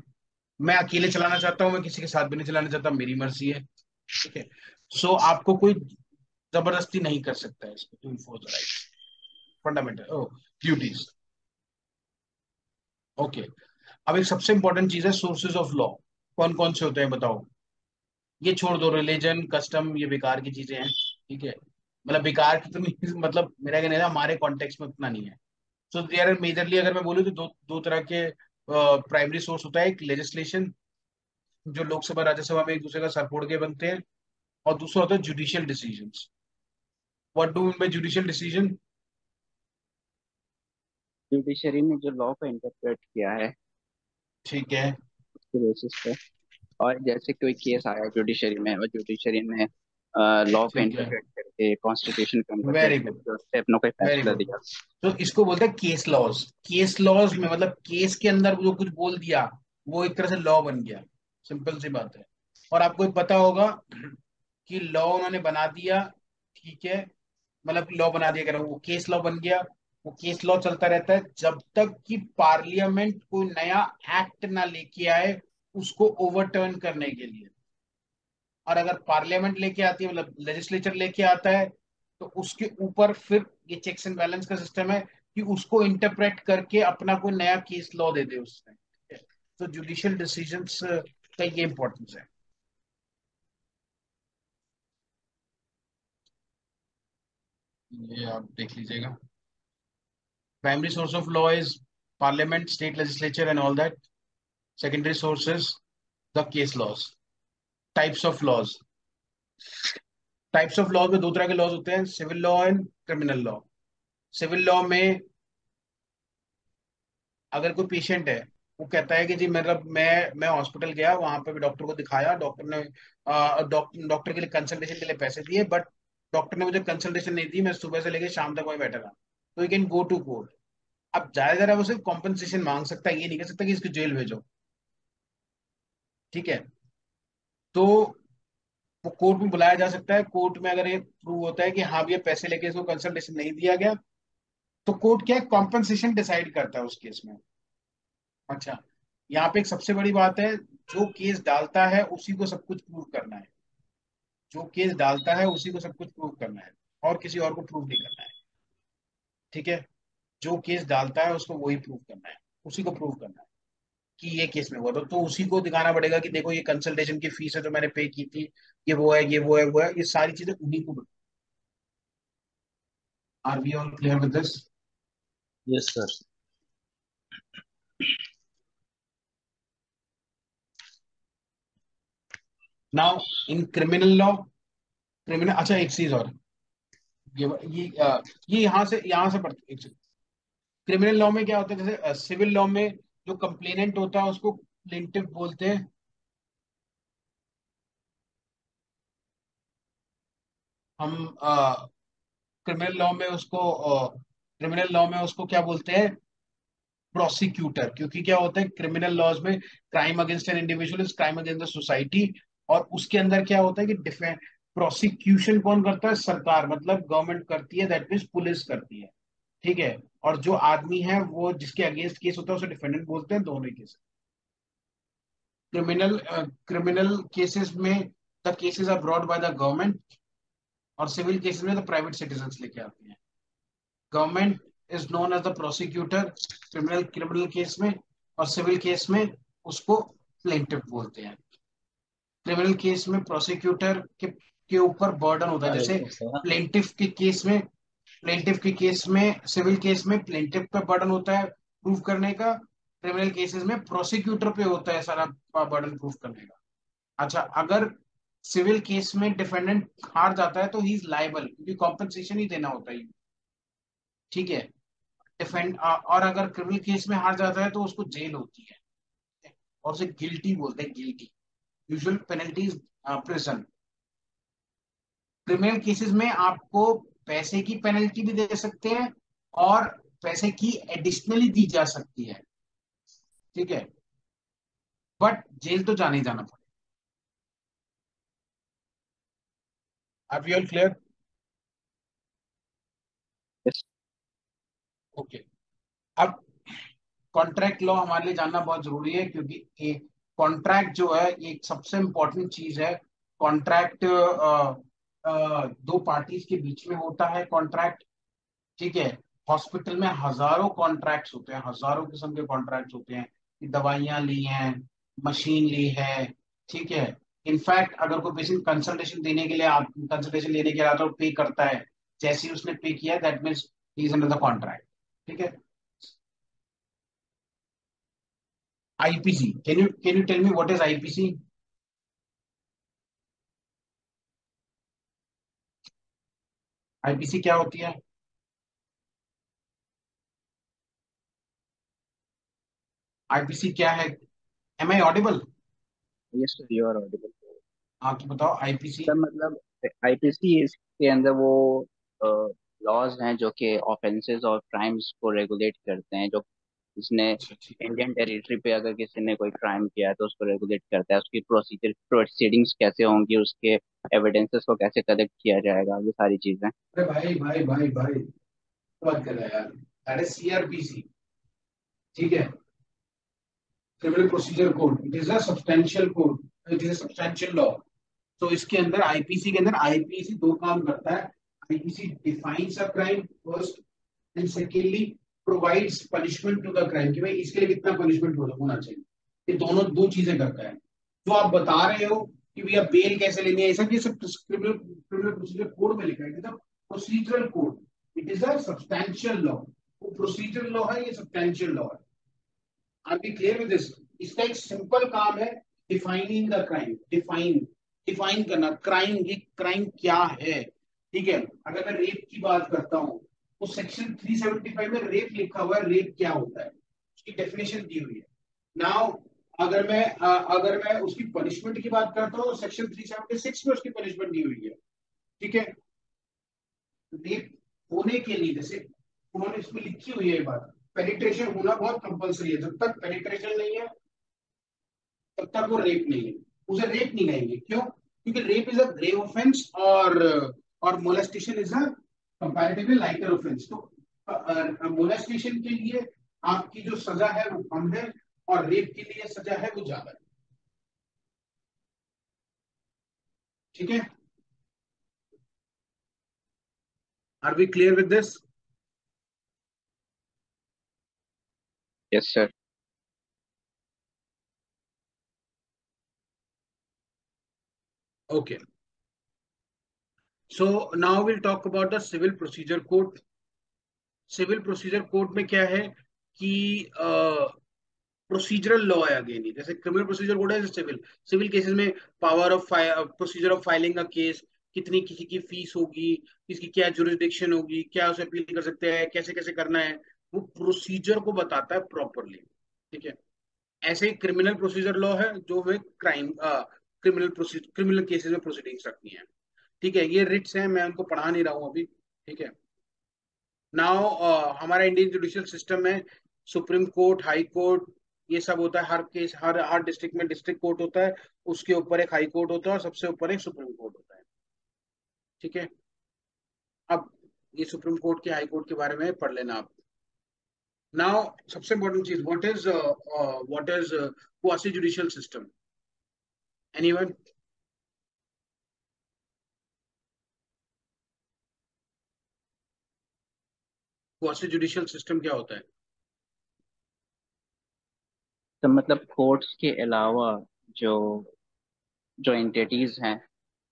मैं अकेले चलाना चाहता हूँ, मैं किसी के साथ भी नहीं चलाना चाहता, मेरी मर्जी है, ठीक है। सो आपको कोई जबरदस्ती नहीं कर सकता है इसको, to enforce the rights, fundamental duties. Okay, अब एक सबसे इंपॉर्टेंट चीज है सोर्सेज ऑफ लॉ। कौन कौन से होते हैं बताओ? ये छोड़ दो, रिलीजन कस्टम ये बेकार की चीजें हैं, ठीक है, मतलब बेकार की तो नहीं मतलब मेरा कहना है हमारे कॉन्टेक्स्ट में उतना नहीं है। सो देयर मेजरली, अगर मैं बोलूँ तो दो दो तरह के प्राइमरी सोर्स होता है। एक लेजिस्लेशन, जो लोकसभा राज्यसभा में एक दूसरे का सर फोड़ के बनते हैं, और दूसरा होता है judicial decisions. What do mean bye judicial decision? Judiciary ने जो लॉ को इंटरप्रेट किया है ठीक है, उसके बेसिस पे, और जैसे कोई केस आया जुडिशरी में और जुडिशरी ने लॉ को ठीक है, इंटरप्रेट करके कॉन्स्टिट्यूशन को इंटरप्रेट वेरी गुड, करके उस पे अपना कोई वेरी फैसला गुड। दिया। तो इसको बोलते हैं केस लॉज। केस लॉज में मतलब केस के अंदर जो कुछ बोल दिया वो एक तरह से लॉ बन गया, सिंपल सी बात है। और आपको एक पता होगा कि लॉ उन्होंने बना दिया, ठीक है, मतलब लॉ बना दिया, कह रहा हूँ वो केस लॉ बन गया। वो केस लॉ चलता रहता है जब तक कि पार्लियामेंट कोई नया एक्ट ना लेके आए उसको ओवरटर्न करने के लिए। और अगर पार्लियामेंट लेके आती है, मतलब लेजिस्लेचर लेके आता है, तो उसके ऊपर फिर ये चेक्स एंड बैलेंस का सिस्टम है कि उसको इंटरप्रेट करके अपना कोई नया केस लॉ दे दे उसमें, ठीक है? तो जुडिशियल डिसीजंस का ये इंपॉर्टेंस है, ये आप देख लीजिएगा। Primary source of law is parliament, state legislature and all that. Secondary source is the case laws. Types of laws, types of law में दो तरह के लॉज होते हैं, civil law and criminal law. Civil law में अगर कोई patient है, वो कहता है कि जी मेरा मैं हॉस्पिटल गया, वहां पे भी डॉक्टर को दिखाया, डॉक्टर ने डॉक्टर के लिए कंसल्टेशन के लिए पैसे दिए, बट डॉक्टर ने मुझे कंसल्टेशन नहीं दी, मैं सुबह से लेकर शाम तक वहीं बैठा रहा, तो you can go to court. अब ज्यादा ज्यादा वो सिर्फ कॉम्पनसेशन मांग सकता है, ये नहीं कह सकता कि इसको जेल भेजो, ठीक है। तो वो कोर्ट में बुलाया जा सकता है। कोर्ट में अगर ये प्रूव होता है कि हाँ भैया पैसे लेके इसको कंसल्टेशन नहीं दिया गया, तो कोर्ट क्या है, कॉम्पनसेशन डिसाइड करता है उस केस में। अच्छा, यहाँ पे एक सबसे बड़ी बात है, जो केस डालता है उसी को सब कुछ प्रूव करना है, जो केस डालता है उसी को सब कुछ प्रूव करना है, और किसी और को प्रूव नहीं करना है। ठीक है, जो केस डालता है उसको वही प्रूव करना है, उसी को प्रूव करना है कि ये केस में हुआ तो उसी को दिखाना पड़ेगा कि देखो ये कंसल्टेशन की फीस है जो मैंने पे की थी, ये वो है, ये वो है, वो है, ये सारी चीजें उन्हीं को। Are we all clear with this? Yes sir. Now in criminal law, criminal, अच्छा एक चीज और, ये यहाँ से पढ़ते, क्रिमिनल लॉ में क्या होता है, जैसे सिविल लॉ में जो कंप्लेनेंट होता है उसको प्लेंटिफ बोलते हैं, हम क्रिमिनल लॉ में उसको क्या बोलते हैं, प्रोसिक्यूटर, क्योंकि क्या होता है क्रिमिनल लॉज में, crime against an individual is crime against the society, और उसके अंदर क्या होता है कि डिफेंस, प्रोसिक्यूशन कौन करता है, सरकार, मतलब गवर्नमेंट करती है, दैट मीन्स पुलिस करती है। ठीक है, और जो आदमी है वो जिसके अगेंस्ट केस होता है उसे डिफेंडेंट बोलते हैं, दोनों ही केस। क्रिमिनल केसेस में the cases are brought by the government, और सिविल केसेस में द प्राइवेट सिटीजन लेके आते हैं। Government is known as the prosecutor criminal criminal case में, और सिविल केस में उसको प्लेंटिफ बोलते हैं। क्रिमिनल केस में प्रोसिक्यूटर के ऊपर बर्डन होता है, हाँ जैसे एकदम सही हाँ। प्लेंटिफ के केस में सिविल केस में प्लेंटिफ पे बर्डन होता है प्रूव करने का, क्रिमिनल केसेस में प्रोसिक्यूटर पे होता है सारा बर्डन प्रूव करने का। अच्छा, अगर सिविल केस में डिफेंडेंट हार जाता है तो ही इज लाइबल, क्योंकि कॉम्पनसेशन ही देना होता है। ठीक है, और अगर क्रिमिनल केस में हार जाता है तो उसको जेल होती है, और उसे गिल्टी बोलते हैं, guilty. Usual penalty is prison. Criminal cases में आपको पैसे की पेनल्टी भी दे सकते हैं, और पैसे की एडिशनली दी जा सकती है। ठीक है, बट जेल तो जाने ही जाना पड़ेगा। Are we all clear? Yes. Okay, अब कॉन्ट्रैक्ट लॉ हमारे लिए जानना बहुत जरूरी है, क्योंकि एक कॉन्ट्रैक्ट जो है ये एक सबसे इंपॉर्टेंट चीज है। कॉन्ट्रैक्ट दो पार्टीज के बीच में होता है कॉन्ट्रैक्ट। ठीक है, हॉस्पिटल में हजारों कॉन्ट्रैक्ट्स होते हैं, हजारों किस्म के कॉन्ट्रैक्ट्स होते हैं कि दवाइयां ली हैं, मशीन ली है। ठीक है, इनफैक्ट अगर कोई पेशेंट कंसल्टेशन देने के लिए आप कंसल्टेशन लेने के लिए आता है पे करता है, जैसे ही उसने पे किया that means he is under the contract. ठीक है, IPC, can you tell me what is IPC? IPC क्या होती है? आईपीसी क्या है? Am I audible? Yes, sir, you are audible. हाँ तो बताओ आईपीसी। सर मतलब आईपीसी इसके अंदर वो लॉज हैं जो कि ऑफेंसेस और क्राइम्स को रेगुलेट करते हैं, जो इसने अच्छा ठीक है, इंडियन टेरिटरी पे अगर किसी ने कोई क्राइम किया है तो उसको रेगुलेट करता है, उसकी प्रोसीडिंग्स कैसे होंगी, उसके एविडेंसेस को कैसे कलेक्ट किया जाएगा, ये सारी चीजें। अरे भाई भाई भाई भाई, बात कर रहा है यार, दैट इज सीआरपीसी। ठीक है, criminal procedure code, it is a substantial code, it is a substantial law. तो इसके अंदर आईपीसी के अंदर आईपीसी दो काम करता है। IPC defines a crime first, and secondly provides punishment to the crime, कि भाई इसके लिए कितना पनिशमेंट होना चाहिए। ये दोनों दो चीजें करता है। जो आप बता रहे हो कि भैया बेल कैसे लेनी है, ये सब क्रिमिनल क्रिमिनल प्रोसीजर कोड में लिखा है, मतलब procedural code. It is a substantial law, वो प्रोसीजरल लॉ है, ये सब्सटेंशियल लॉ है। Are be clear with this? इसका एक सिंपल काम है, डिफाइनिंग द क्राइम। डिफाइन करना क्राइम, ये क्राइम क्या है। ठीक है, अगर मैं रेप की बात करता हूँ तो सेक्शन 375 में रेप लिखा हुआ है, रेप क्या होता है उसकी डेफिनेशन दी हुई है। नाउ अगर मैं उसकी पनिशमेंट की बात करता हूँ, सेक्शन 376 में उसकी पनिशमेंट दी हुई है। ठीक है, रेप होने के लिए, जैसे उन्होंने इसमें लिखी हुई है ये बात, पेनिट्रेशन होना बहुत कंपलसरी है, जब तक पेनिट्रेशन नहीं है तब तक वो रेप नहीं है, उसे रेप नहीं कहेंगे। क्यों? क्योंकि rape is a grave offence, और molestation is a comparatively lighter offence. तो मोलेस्टेशन के लिए आपकी जो सजा है वो कम है, और रेप के लिए सजा है वो ज्यादा है। ठीक है, are we clear with this? Yes sir. Okay, so now will talk about the civil procedure code. Civil procedure code में क्या है कि प्रोसीजरल लॉ है अगेन ही, जैसे क्रिमिनल प्रोसीजर कोड है, जैसे सिविल सिविल केसेस में power of procedure of filing a case, कितनी किसी की फीस होगी, किसकी क्या जुरिस्डिक्शन होगी, क्या उसे अपील कर सकते हैं, कैसे कैसे करना है, वो प्रोसीजर को बताता है प्रॉपरली। ठीक है, ऐसे ही क्रिमिनल प्रोसीजर लॉ है जो हमें क्रिमिनल केसेस में प्रोसीडिंग्स रखनी है। ठीक है, ये रिट्स हैं, मैं उनको पढ़ा नहीं रहा हूँ अभी। ठीक है, नाउ हमारा इंडियन जुडिशियल सिस्टम में सुप्रीम कोर्ट, हाई कोर्ट, ये सब होता है। हर केस, हर डिस्ट्रिक्ट में डिस्ट्रिक्ट कोर्ट होता है, उसके ऊपर एक हाई कोर्ट होता है और सबसे ऊपर एक सुप्रीम कोर्ट होता है। ठीक है, अब ये सुप्रीम कोर्ट के, हाई कोर्ट के बारे में पढ़ लेना आप। नाउ सबसे इंपॉर्टेंट चीज, what is quasi judicial system? Anyone? Quasi judicial system क्या होता है? तो मतलब कोर्ट्स के अलावा जो जो एंटिटीज हैं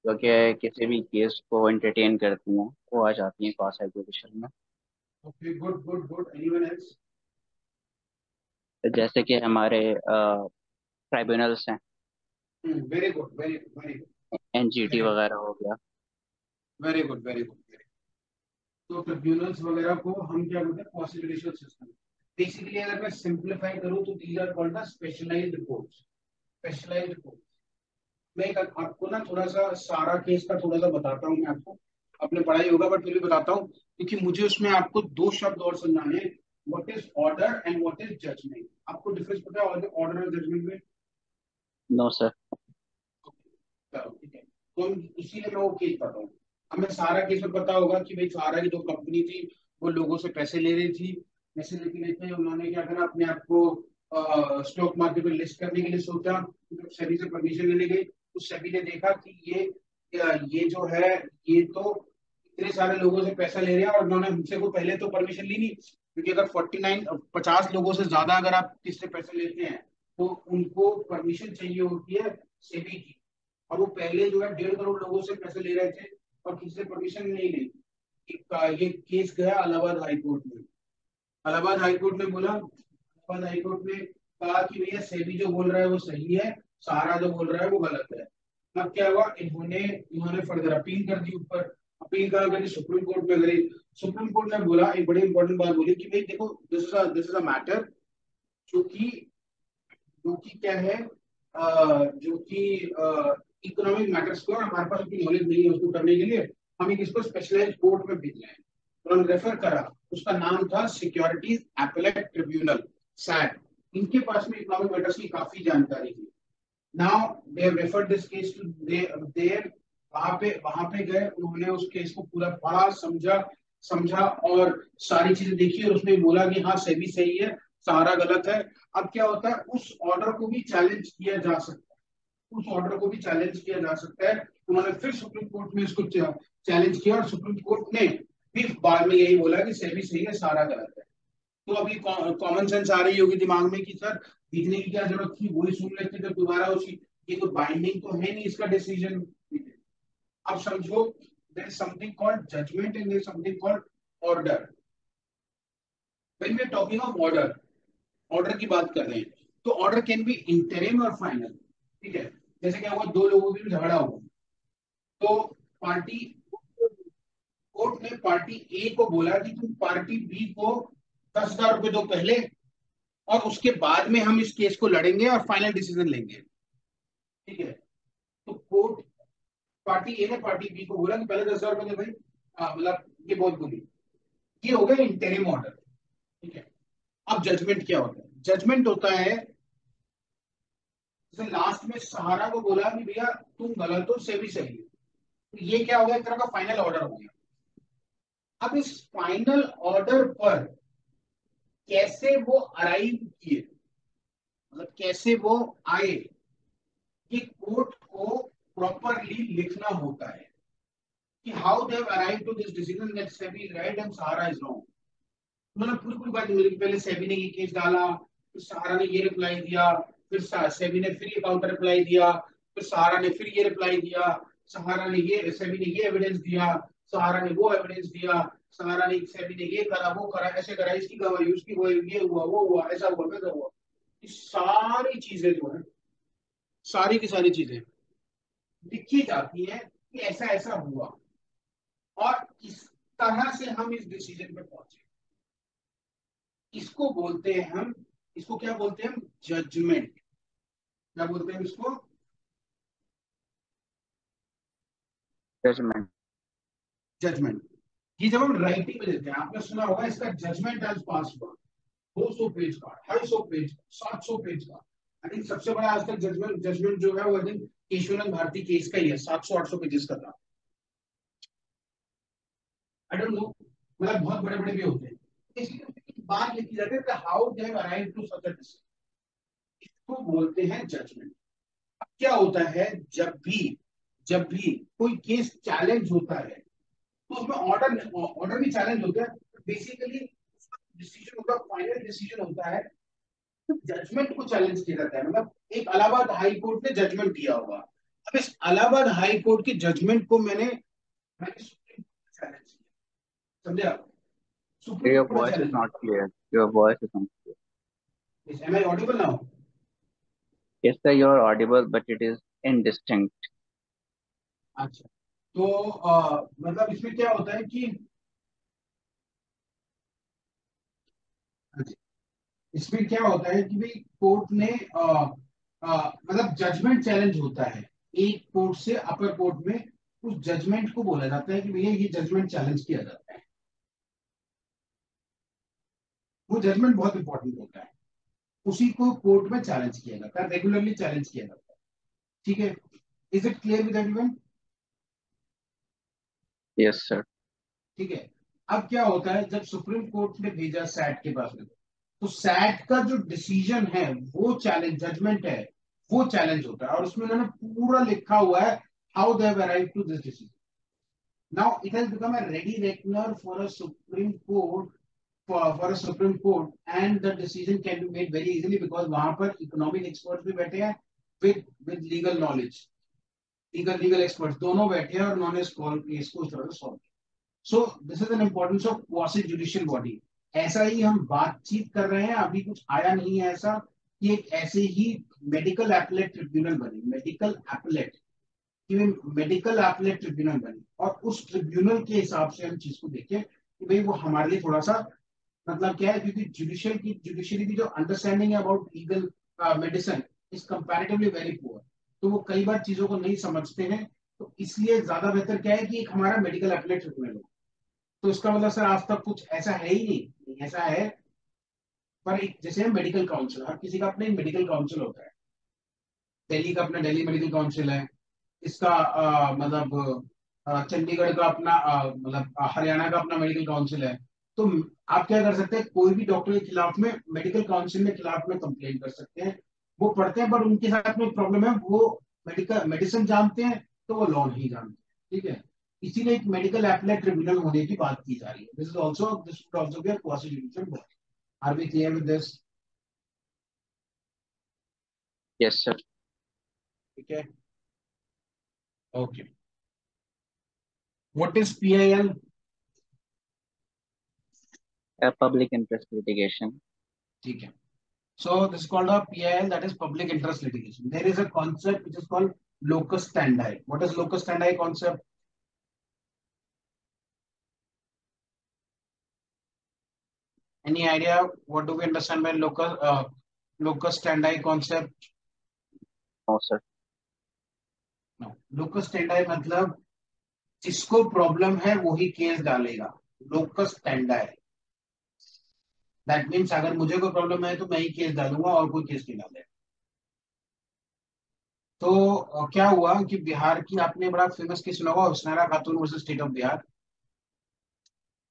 जो कि किसी भी केस को एंटरटेन करती हैं वो आ जाती हैं क्वास एग्जीक्यूशन में। Okay, good good good, anyone else? तो जैसे कि हमारे ट्राइब्यूनल्स हैं, very good, very good, very good, NGT very good, वगैरह हो गया। Very good, very good. तो ट्रिब्यूनल्स वगैरह को हम क्या बोलते हैं? Quasi judicial system. बेसिकली अगर मैं सिंप्लीफाई करूं तो these are called the specialised courts. Specialised court. मैं आपको ना थोड़ा सा सारा केस का थोड़ा सा बताता हूँ, मैं आपको, आपने पढ़ाई होगा बट फिर भी बताता हूँ, क्योंकि मुझे उसमें आपको दो शब्द और समझाने हैं। What is order and what is judgement? आपको डिफरेंस पता है ऑर्डर और जजमेंट में? No sir. चलो ठीक है, तो इसीलिए मैं वो केस बताता हूँ। हमें सारा केस में पता होगा कि भाई सारा की जो कंपनी थी वो लोगों से पैसे ले रही थी। पैसे लेते लेते उन्होंने क्या करा, अपने आप को स्टॉक मार्केट में लिस्ट करने के लिए सोचा। जब सेबी से परमिशन लेने गई तो सेबी ने देखा कि ये जो है, ये तो इतने सारे लोगों से पैसा ले रहे हैं और उन्होंने हमसे को पहले तो परमिशन ली नहीं, क्योंकि अगर 50 लोगों से ज्यादा अगर आप किससे पैसे लेते हैं तो उनको परमिशन चाहिए होती है सेबी की। और वो पहले जो है 1.5 करोड़ लोगों से पैसे ले रहे थे और किसी से परमिशन नहीं ली। ये केस गया इलाहाबाद हाई कोर्ट में। इलाहाबाद हाई कोर्ट ने बोला, इलाहाबाद हाई कोर्ट ने कहा कि भैया सेबी जो बोल रहा है वो सही है, सारा जो बोल रहा है वो गलत है। अब क्या हुआ, इन्होंने इन्होंने फर्दर अपील कर दी ऊपर। अपील कहा करी, सुप्रीम कोर्ट में गई। सुप्रीम कोर्ट ने बोला, एक बड़ी इंपॉर्टेंट बात बोली कि भाई देखो, दिस इज अ मैटर जो कि जो कि क्या है, जो कि इकोनॉमिक मैटर्स को, और हमारे पास उतनी नॉलेज नहीं है उसको करने के लिए, हम एक इसको स्पेशलाइज्ड कोर्ट में भेज रहे हैं। तो हम रेफर करा, उसका नाम था सिक्योरिटीज एपेलेट ट्रिब्यूनल, सैट। इनके पास में इकोनॉमिक मैटर्स की काफी जानकारी थी। Now they have referred this case to there. वहां पे गए, उन्होंने उस केस को पूरा पढ़ा, समझा समझा और सारी चीजें देखी, और उसमें बोला कि हाँ सेबी सही है, सारा गलत है। अब क्या होता है, उस ऑर्डर को भी चैलेंज किया जा सकता है, उस ऑर्डर को भी चैलेंज किया जा सकता है। उन्होंने फिर सुप्रीम कोर्ट में इसको चैलेंज किया और सुप्रीम कोर्ट ने भी बाद में यही बोला कि सेबी सही है, सारा गलत है। तो अभी कॉमन सेंस आ रही होगी दिमाग में कि सर भेजने की क्या जरूरत थी, वही सुन लेते थे दोबारा उसी, ये तो बाइंडिंग तो है नहीं इसका डिसीजन। अब समझो, there is something called judgement and there is something called order. When we are talking of order, order की बात कर रहे हैं, तो ऑर्डर कैन बी इंटरिम और फाइनल। ठीक है, जैसे क्या हुआ, दो लोगों के बीच झगड़ा हुआ, तो पार्टी कोर्ट ने पार्टी ए को बोला कि तुम पार्टी बी को 10,000 रुपए दो पहले, और उसके बाद में हम इस केस को लड़ेंगे और फाइनल डिसीजन लेंगे। ठीक है, तो कोर्ट, पार्टी ए ने पार्टी बी को बोला कि पहले 10,000 रुपए दे भाई, मतलब ये बहुत बोली। ये हो गया इंटरिम ऑर्डर। ठीक है, अब जजमेंट क्या होता है? जजमेंट होता है, जैसे लास्ट में सहारा को बोला कि भैया तुम गलत हो, सेबी सही है, तो ये क्या हो गया, एक तरह का फाइनल ऑर्डर हो गया। अब इस फाइनल ऑर्डर पर कैसे वो अराइव किए, मतलब कैसे वो आए, कि कोर्ट को प्रॉपरली लिखना होता है कि how they have arrived to this decision that SEBI is right and Sahara is wrong. उन्होंने पूरी पूरी बात मेरी, पहले सेबी ने ये केस डाला, फिर सहारा ने ये रिप्लाई दिया, फिर सेबी ने फिर ये काउंटर रिप्लाई दिया, फिर सहारा ने फिर ये रिप्लाई दिया, सहारा ने ये, सेबी ने ये एविडेंस दिया, सहारा ने वो एविडेंस दिया, सहारा ने, सेबी ने ये करा वो करा ऐसे करा, इसकी गवाही उसकी वो, ये हुआ वो हुआ ऐसा हुआ वैसा हुआ। ये सारी चीजें जो है, सारी की सारी चीजें लिखी जाती है कि ऐसा ऐसा हुआ और इस तरह से हम इस डिसीजन पे पहुंचे। इसको बोलते हैं हम, इसको क्या बोलते हैं हम, जजमेंट। क्या बोलते हैं इसको, जजमेंट। जजमेंट। ये जब हम राइटिंग में देते हैं, आपने सुना होगा इसका जजमेंट एज पास हुआ 200 पेज का, 250 पेज का, 700 पेज का। आई थिंक सबसे बड़ा आज तक जजमेंट जजमेंट जो है वो I think Kesavananda Bharati case का ही है, 700-800 पेजेस का था। आई डोंट नो, मतलब बहुत बड़े बड़े भी होते हैं। इसलिए बात लिखी जाती है how they have arrived to such a decision, इसको बोलते हैं जजमेंट। अब क्या होता है, जब भी कोई केस चैलेंज होता है तो उसमें ऑर्डर ऑर्डर भी चैलेंज होता है, बेसिकली डिसीजन होता है, फाइनल डिसीजन होता है, तो जजमेंट को चैलेंज किया जाता है। मतलब एक इलाहाबाद हाई कोर्ट ने जजमेंट दिया होगा, अब इस इलाहाबाद हाई कोर्ट के जजमेंट को मैंने सुप्रीम कोर्ट में चैलेंज किया, समझे आप, सुप्रीम Your कोर्ट में voice is चैलेंज not किया। clear. Your voice is not clear. Am I audible now? Yes, sir, you are audible, but it is indistinct. अच्छा, तो मतलब इसमें क्या होता है कि, इसमें क्या होता है कि भाई कोर्ट ने मतलब जजमेंट चैलेंज होता है एक कोर्ट से अपर कोर्ट में, उस जजमेंट को बोला जाता है कि भैया ये जजमेंट चैलेंज किया जाता है। वो जजमेंट बहुत इंपॉर्टेंट होता है, उसी को कोर्ट में चैलेंज किया जाता है, रेगुलरली चैलेंज किया जाता है। ठीक है, is it clear with everyone? Yes, sir. ठीक है। अब क्या होता है, जब सुप्रीम कोर्ट ने भेजा सैट के पास में, तो सैट का जो डिसीजन है वो चैलेंज, जजमेंट है वो चैलेंज होता है, और उसमें उन्होंने पूरा लिखा हुआ है how they have arrived to this decision. Now it has become a ready reckoner for a supreme court, for a Supreme Court, and the decision can be made very easily because वहां पर economic experts भी बैठे हैं with legal knowledge, legal experts दोनों बैठे हैं और उन्होंने केस को उस तरह से सॉल्व किया। So this is an importance of quasi judicial body. ऐसा ही हम बातचीत कर रहे हैं, अभी कुछ आया नहीं है ऐसा कि एक ऐसे ही मेडिकल एपलेट ट्रिब्यूनल बने, मेडिकल एपलेट ट्रिब्यूनल बने, और उस ट्रिब्यूनल के हिसाब से हम चीज को देखें कि भाई वो हमारे लिए थोड़ा सा, मतलब क्या है, क्योंकि जुडिशरी की जो अंडरस्टैंडिंग है about legal medicine is comparatively very poor, तो वो कई बार चीजों को नहीं समझते हैं। तो इसलिए ज्यादा बेहतर क्या है कि एक हमारा मेडिकल एपलेट ट्रिब्यूनल हो। तो इसका मतलब सर आज तक कुछ ऐसा है ही नहीं, नहीं ऐसा है, पर एक जैसे मेडिकल काउंसिल, हर किसी का अपना एक मेडिकल काउंसिल होता है। दिल्ली का अपना दिल्ली मेडिकल काउंसिल है, इसका मतलब चंडीगढ़ का अपना मतलब हरियाणा का अपना मेडिकल काउंसिल है। तो आप क्या कर सकते हैं, कोई भी डॉक्टर के खिलाफ में मेडिकल काउंसिल के खिलाफ में कंप्लेन कर सकते हैं, वो पढ़ते हैं, पर उनके साथ में प्रॉब्लम है, वो मेडिकल मेडिसिन जानते हैं तो वो लॉ नहीं जानते। ठीक है, इसीलिए एक मेडिकल एपलेट ट्रिब्यूनल होने की बात की जा रही है। This would also be a quasi judicial body. Are we clear with this? Yes, sir. ठीक है, okay. What is PIL? A public interest litigation. ठीक है, so this is called a PIL, that is public interest litigation. There is a concept which is called locus standi. What is locus standi concept? Any idea what do we understand by locus standi concept? No, sir. No, locus standi मतलब जिसको problem है वही case डालेगा, locus stanza है। That means अगर मुझे कोई problem है तो मैं ही केस डालूंगा और कोई केस नहीं डालेगा। तो क्या हुआ कि बिहार की, आपने बड़ा फेमस केस सुना होगा, हुसनैरा खातून वर्सेस स्टेट ऑफ बिहार।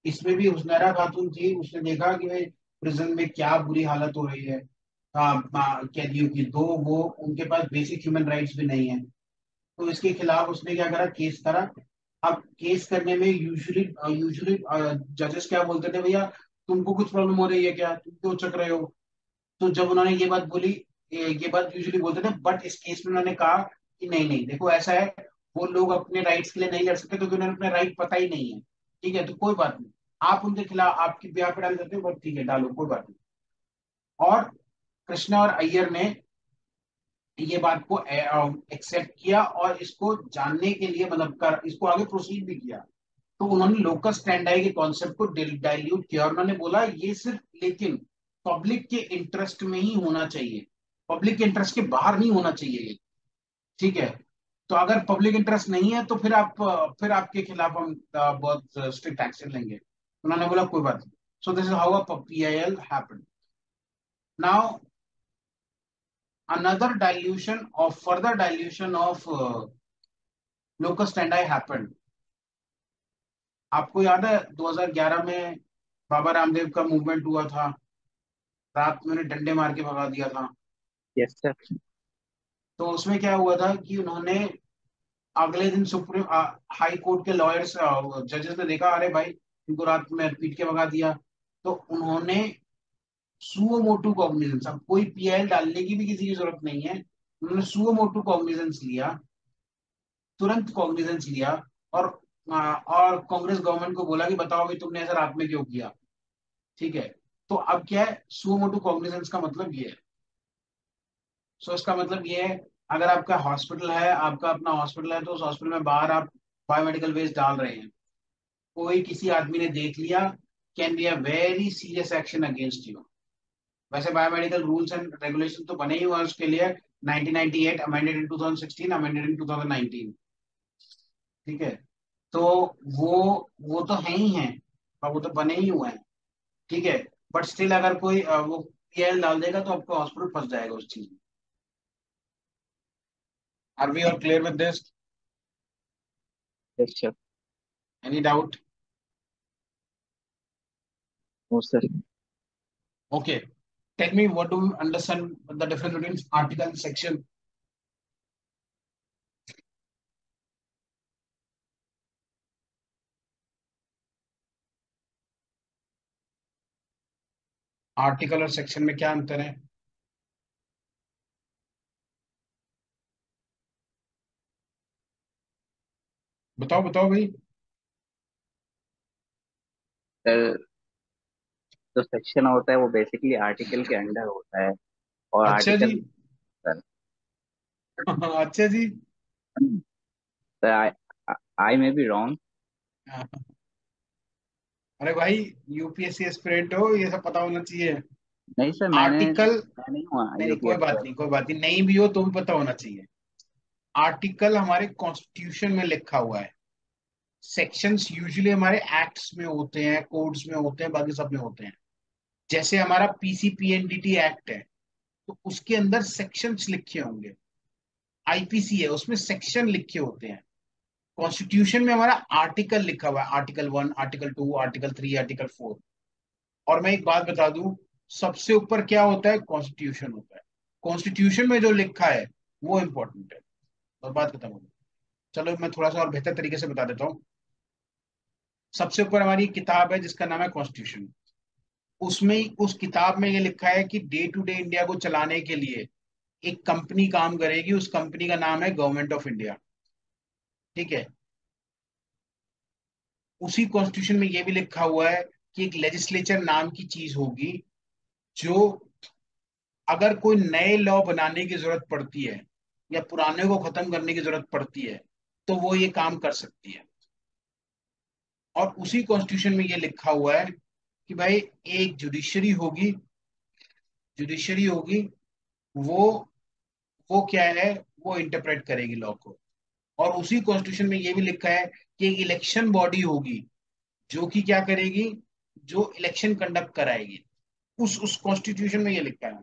इसमें भी हुसनैरा खातून थी, उसने देखा कि भाई प्रिजन में क्या बुरी हालत हो रही है कैदियों की, दो वो उनके पास बेसिक ह्यूमन राइट्स भी नहीं है। तो इसके खिलाफ उसने क्या करा, केस करा। अब केस करने में यूजुअली यूजुअली जजेस क्या बोलते थे, भैया तुमको कुछ प्रॉब्लम हो रही है क्या, तुम क्यों चक रहे हो। तो जब उन्होंने ये बात बोली, ये बात यूजुअली बोलते थे, बट इस केस में उन्होंने कहा कि नहीं नहीं देखो ऐसा है, वो लोग अपने राइट्स के लिए नहीं लड़ सकते क्योंकि उन्हें अपना राइट पता ही नहीं है। ठीक है, तो कोई बात नहीं, आप उनके खिलाफ आपकी ब्याह पे डाल सकते हो, बट ठीक है डालो, कोई बात नहीं। और कृष्णा और अय्यर ने ये बात को एक्सेप्ट किया और इसको जानने के लिए मतलब कर इसको आगे प्रोसीड भी किया। तो उन्होंने लोकस स्टैंडर्ड के कॉन्सेप्ट को डाइल्यूट किया और उन्होंने बोला ये सिर्फ लेकिन पब्लिक के इंटरेस्ट में ही होना चाहिए, पब्लिक के इंटरेस्ट के बाहर नहीं होना चाहिए ये। ठीक है, तो अगर पब्लिक इंटरेस्ट नहीं है तो फिर आपके खिलाफ हम बहुत स्ट्रिक्ट एक्शन लेंगे। उन्होंने बोला कोई बात नहीं। So this is how a PIL happened. Now another dilution of further dilution of locus standi happened। आपको याद है 2011 में बाबा रामदेव का मूवमेंट हुआ था, रात में उन्हें डंडे मार के भगा दिया था। Yes sir. तो उसमें क्या हुआ था कि उन्होंने अगले दिन सुप्रीम हाई कोर्ट के लॉयर्स जजेस ने देखा, अरे भाई इनको रात में पीट के भगा दिया। तो उन्होंने सुओ मोटू कॉग्निजेंस, अब कोई पीआईएल डालने की भी किसी की जरूरत नहीं है, उन्होंने सुओ मोटू कॉग्निजेंस लिया, तुरंत कॉग्निजेंस लिया। और और कांग्रेस गवर्नमेंट को बोला कि बताओ भाई तुमने ऐसा रात में क्यों किया। ठीक है, तो अब क्या है सुओ मोटू कॉग्निजेंस का मतलब ये है। सो इसका मतलब ये है, अगर आपका हॉस्पिटल है, आपका अपना हॉस्पिटल है, तो उस हॉस्पिटल में बाहर आप बायोमेडिकल वेस्ट डाल रहे हैं, कोई किसी आदमी ने देख लिया, can be a very serious action against you. वैसे बायोमेडिकल रूल्स एंड रेगुलेशन तो बने ही हुए हैं उसके लिए, 1998 अमेंडेड इन 2016, अमेंडेड इन 2019। ठीक है, तो वो वो तो है ही है, और वो तो बने ही हुए हैं। ठीक है, बट स्टिल अगर कोई वो पीएल डाल देगा तो आपका हॉस्पिटल फंस जाएगा उस चीज में। Are we are clear with this? Yes sir. Any doubt? No sir. Okay, tell me what do you understand the difference between article section? Article और सेक्शन में क्या अंतर है? बताओ बताओ भाई। सर जो सेक्शन होता है वो बेसिकली आर्टिकल के अंडर होता है, और अच्छा जी। आर्टिकल। सर, अच्छा जी। आई आई मे बी रॉन्ग। अरे भाई, यूपीएससी एस्पिरेंट हो, ये सब पता होना चाहिए। नहीं सर, आर्टिकल, मैं नहीं हुआ नहीं नहीं कोई बात यूपीएससी। नहीं, कोई बात नहीं, नहीं भी हो तो भी पता होना चाहिए। आर्टिकल हमारे कॉन्स्टिट्यूशन में लिखा हुआ है, सेक्शंस यूजुअली हमारे एक्ट्स में होते हैं, कोड्स में होते हैं, बाकी सब में होते हैं। जैसे हमारा पीसीपीएनडीटी एक्ट है, तो उसके अंदर सेक्शंस लिखे होंगे। आईपीसी है, उसमें सेक्शन लिखे होते हैं। कॉन्स्टिट्यूशन में हमारा आर्टिकल लिखा हुआ है, आर्टिकल 1, आर्टिकल 2, आर्टिकल 3, आर्टिकल 4। और मैं एक बात बता दूं, सबसे ऊपर क्या होता है, कॉन्स्टिट्यूशन होता है। कॉन्स्टिट्यूशन में जो लिखा है वो इंपॉर्टेंट है, और बात खत्म हो गई। चलो मैं थोड़ा सा और बेहतर तरीके से बता देता हूँ। सबसे ऊपर हमारी एक किताब है जिसका नाम है कॉन्स्टिट्यूशन। उसमें उस किताब में ये लिखा है कि डे टू डे इंडिया को चलाने के लिए एक कंपनी काम करेगी, उस कंपनी का नाम है गवर्नमेंट ऑफ इंडिया। ठीक है, उसी कॉन्स्टिट्यूशन में ये भी लिखा हुआ है कि एक लेजिस्लेचर नाम की चीज होगी, जो अगर कोई नए लॉ बनाने की जरूरत पड़ती है या पुराने को खत्म करने की जरूरत पड़ती है, तो वो ये काम कर सकती है। और उसी कॉन्स्टिट्यूशन में ये लिखा हुआ है कि भाई एक जुडिशरी होगी, जुडिशरी होगी, वो वो क्या है, वो इंटरप्रेट करेगी लॉ को। और उसी कॉन्स्टिट्यूशन में ये भी लिखा है कि एक इलेक्शन बॉडी होगी जो कि क्या करेगी, जो इलेक्शन कंडक्ट कराएगी। उस कॉन्स्टिट्यूशन में ये लिखा है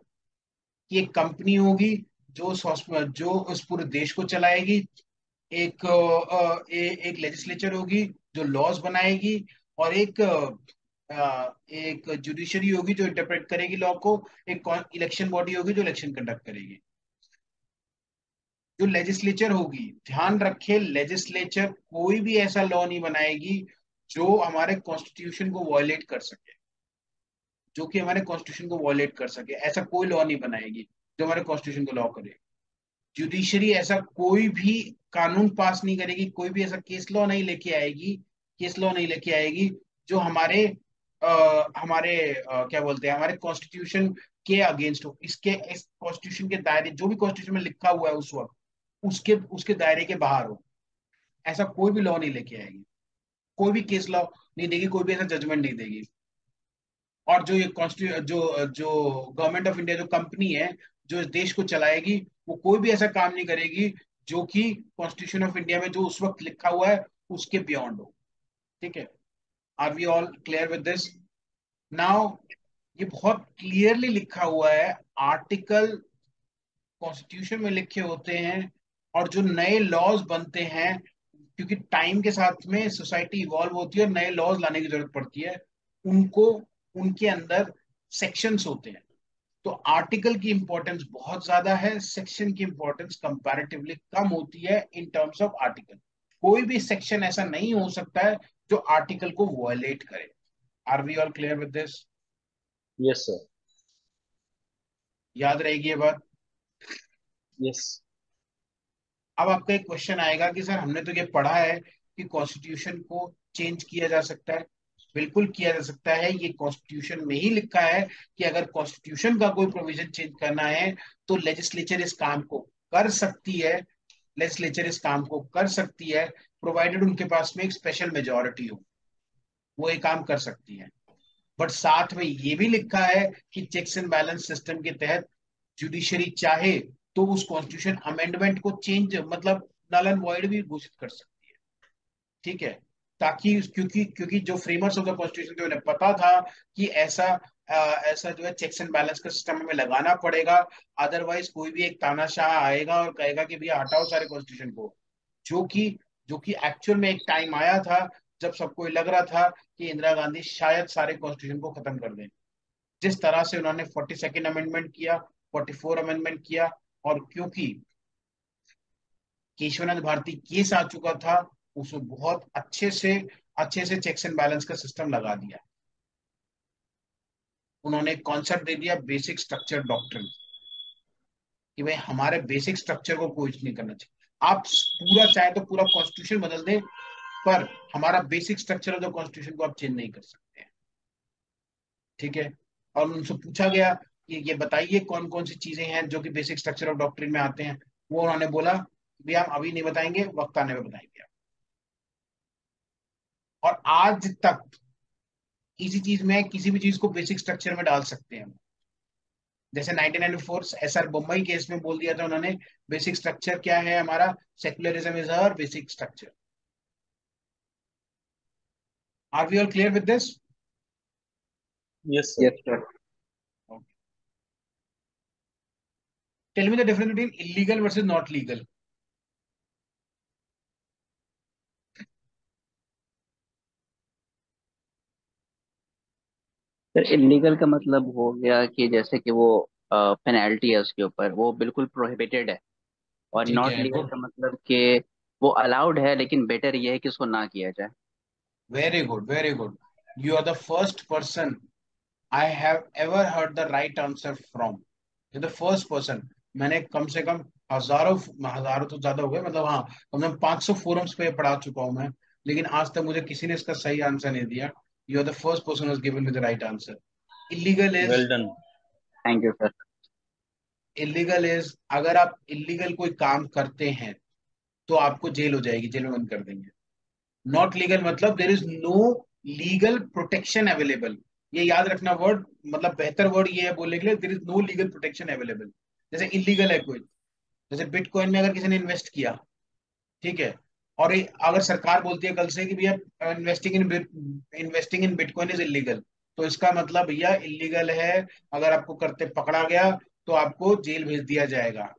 कि एक कंपनी होगी जो उस पूरे देश को चलाएगी। एक लेजिस्लेचर होगी जो लॉज बनाएगी, और एक जुडिशरी होगी जो इंटरप्रेट करेगी लॉ को, एक इलेक्शन बॉडी होगी जो इलेक्शन कंडक्ट करेगी। जो लेजिस्लेचर होगी, ध्यान रखे, लेजिस्लेचर कोई भी ऐसा लॉ नहीं बनाएगी जो हमारे कॉन्स्टिट्यूशन को वायलेट कर सके, जो कि हमारे कॉन्स्टिट्यूशन को वायलेट कर सके। ऐसा कोई लॉ नहीं बनाएगी जो हमारे कॉन्स्टिट्यूशन को लॉ करे। जुडिशरी ऐसा कोई भी कानून पास नहीं करेगी, कोई भी ऐसा केस लॉ नहीं लेके आएगी, केस लॉ नहीं लेके आएगी जो हमारे क्या बोलते हैं, हमारे कॉन्स्टिट्यूशन के अगेंस्ट हो। इस कॉन्स्टिट्यूशन के दायरे, जो भी कॉन्स्टिट्यूशन में लिखा हुआ है उस वक्त, उसके उसके दायरे के बाहर हो, ऐसा कोई भी लॉ नहीं लेके आएगी, कोई भी केस लॉ नहीं देगी, कोई भी ऐसा जजमेंट नहीं देगी। और जो ये कॉन्स्टिट्यू जो जो गवर्नमेंट ऑफ इंडिया जो कंपनी है जो इस देश को चलाएगी, वो कोई भी ऐसा काम नहीं करेगी जो कि कॉन्स्टिट्यूशन ऑफ इंडिया में जो उस वक्त लिखा हुआ है उसके बियॉन्ड हो। ठीक है, are we all clear with this? Now ये बहुत क्लियरली लिखा हुआ है, आर्टिकल कॉन्स्टिट्यूशन में लिखे होते हैं। और जो नए लॉज बनते हैं, क्योंकि टाइम के साथ में सोसाइटी इवॉल्व होती है और नए लॉज लाने की जरूरत पड़ती है, उनको उनके अंदर सेक्शंस होते हैं। तो आर्टिकल की इंपॉर्टेंस बहुत ज्यादा है, सेक्शन की इंपॉर्टेंस कंपैरेटिवली कम होती है इन टर्म्स ऑफ आर्टिकल। कोई भी सेक्शन ऐसा नहीं हो सकता है जो आर्टिकल को वायलेट करे। Are we all clear with this? Yes, sir. याद रहेगी ये बात? Yes. अब आपका एक क्वेश्चन आएगा कि सर हमने तो ये पढ़ा है कि कॉन्स्टिट्यूशन को चेंज किया जा सकता है। बिल्कुल किया जा सकता है, ये कॉन्स्टिट्यूशन में ही लिखा है कि अगर कॉन्स्टिट्यूशन का कोई प्रोविजन चेंज करना है तो लेजिस्लेचर इस काम को कर सकती है। लेजिस्लेचर इस काम को कर सकती है, प्रोवाइडेड उनके पास में एक स्पेशल मेजोरिटी हो, वो ये काम कर सकती है। बट साथ में ये भी लिखा है कि चेक्स एंड बैलेंस सिस्टम के तहत जुडिशरी चाहे तो उस कॉन्स्टिट्यूशन अमेंडमेंट को चेंज, मतलब नल एंड वॉइड भी घोषित कर सकती है। ठीक है, ताकि क्योंकि क्योंकि जो फ्रेमर्स ऑफ द कॉन्स्टिट्यूशन थे उन्हें पता था कि ऐसा जो है चेक्स एंड बैलेंस का सिस्टम हमें लगाना पड़ेगा। अदरवाइज कोई भी एक तानाशाह आएगा और कहेगा कि भैया हटाओ सारे कॉन्स्टिट्यूशन को। जो कि जो कि एक्चुअल में एक टाइम आया था जब सबको लग रहा था कि इंदिरा गांधी शायद सारे कॉन्स्टिट्यूशन को खत्म कर दें। जिस तरह से उन्होंने 42nd अमेंडमेंट किया, 44 अमेंडमेंट किया, और क्योंकि केशवनाथ भारती केस आ चुका था, उसमें बहुत अच्छे से चेक्स एंड बैलेंस का सिस्टम लगा दिया। उन्होंने एक कॉन्सेप्ट दे दिया, बेसिक स्ट्रक्चर डॉक्ट्रिन, कि भाई हमारे बेसिक स्ट्रक्चर को कोई नहीं करना चाहिए। आप पूरा चाहे तो पूरा कॉन्स्टिट्यूशन बदल दें, पर हमारा basic structure of the constitution को आप चेंज नहीं कर सकते हैं। ठीक है, और उनसे पूछा गया कि ये बताइए कौन कौन सी चीजें हैं जो कि बेसिक स्ट्रक्चर ऑफ डॉक्ट्रिन में आते हैं। वो उन्होंने बोला भी हम अभी नहीं बताएंगे, वक्त आने में बताएंगे। और आज तक किसी चीज में, किसी भी चीज को बेसिक स्ट्रक्चर में डाल सकते हैं। जैसे 1994 एसआर बम्बई केस में बोल दिया था उन्होंने, बेसिक स्ट्रक्चर क्या है हमारा, secularism is our basic structure. Are we all clear with this? Yes, sir. Yes sir. Tell me the difference between illegal versus not legal. Sir illegal का मतलब हो गया कि जैसे कि वो पेनल्टी है उसके ऊपर, वो बिल्कुल प्रोहिबिटेड है। और ठीक नॉट है, लीगल गुड, का मतलब कि वो अलाउड है, लेकिन बेटर ये है कि उसको ना किया जाए। Very good, very good. You are the first person I have ever heard the right answer from. You're the first person. मैंने कम से कम हजारों, हजारों तो ज्यादा हो गए, मतलब हाँ, कम से कम 500 फोरम्स पे पढ़ा चुका हूं मैं, लेकिन आज तक मुझे किसी ने इसका सही आंसर नहीं दिया। You are the first person given me the right answer. Illegal is, Well done. Thank you sir. अगर आप इलीगल कोई काम करते हैं तो आपको जेल हो जाएगी, जेल में बंद कर देंगे। नॉट लीगल मतलब there is no legal protection available. ये याद रखना वर्ड, मतलब बेहतर वर्ड ये है बोलने के लिए, there is no legal protection available. जैसे इलीगल है कोई, जैसे बिटकॉइन में अगर किसी ने इन्वेस्ट किया, ठीक है, और अगर सरकार बोलती है कल से कि भैया investing in bitcoin is illegal, तो इसका मतलब भैया इलीगल है। अगर आपको करते पकड़ा गया तो आपको जेल भेज दिया जाएगा।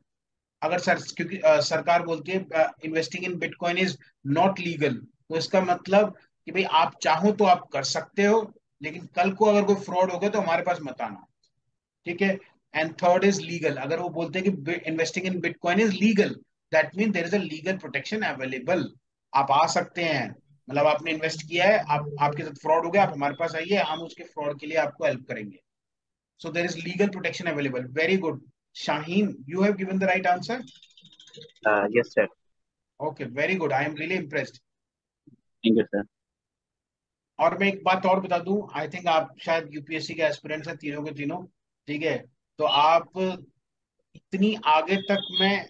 अगर क्योंकि सरकार बोलती है investing in bitcoin is not legal, तो इसका मतलब कि भाई आप चाहो तो आप कर सकते हो, लेकिन कल को अगर कोई फ्रॉड हो गया तो हमारे पास मत आना। ठीक है। एंड थर्ड इज लीगल, अगर वो बोलते हैं कि investing in bitcoin is legal, that mean there is a legal protection available. आप आ सकते हैं, मतलब आपने इन्वेस्ट किया है, आप आपके साथ फ्रॉड हो गया, आप हमारे पास आइए, हम उसके फ्रॉड के लिए आपको हेल्प करेंगे। So there is legal protection available. Very good Shaheen, you have given the right answer. Yes sir. Okay, very good, I am really impressed. Thank you sir. और मैं एक बात और बता दूं, आई थिंक आप शायद यूपीएससी के एस्पिरेंट्स हैं तीनों के तीनों, ठीक है? तो आप इतनी आगे तक मैं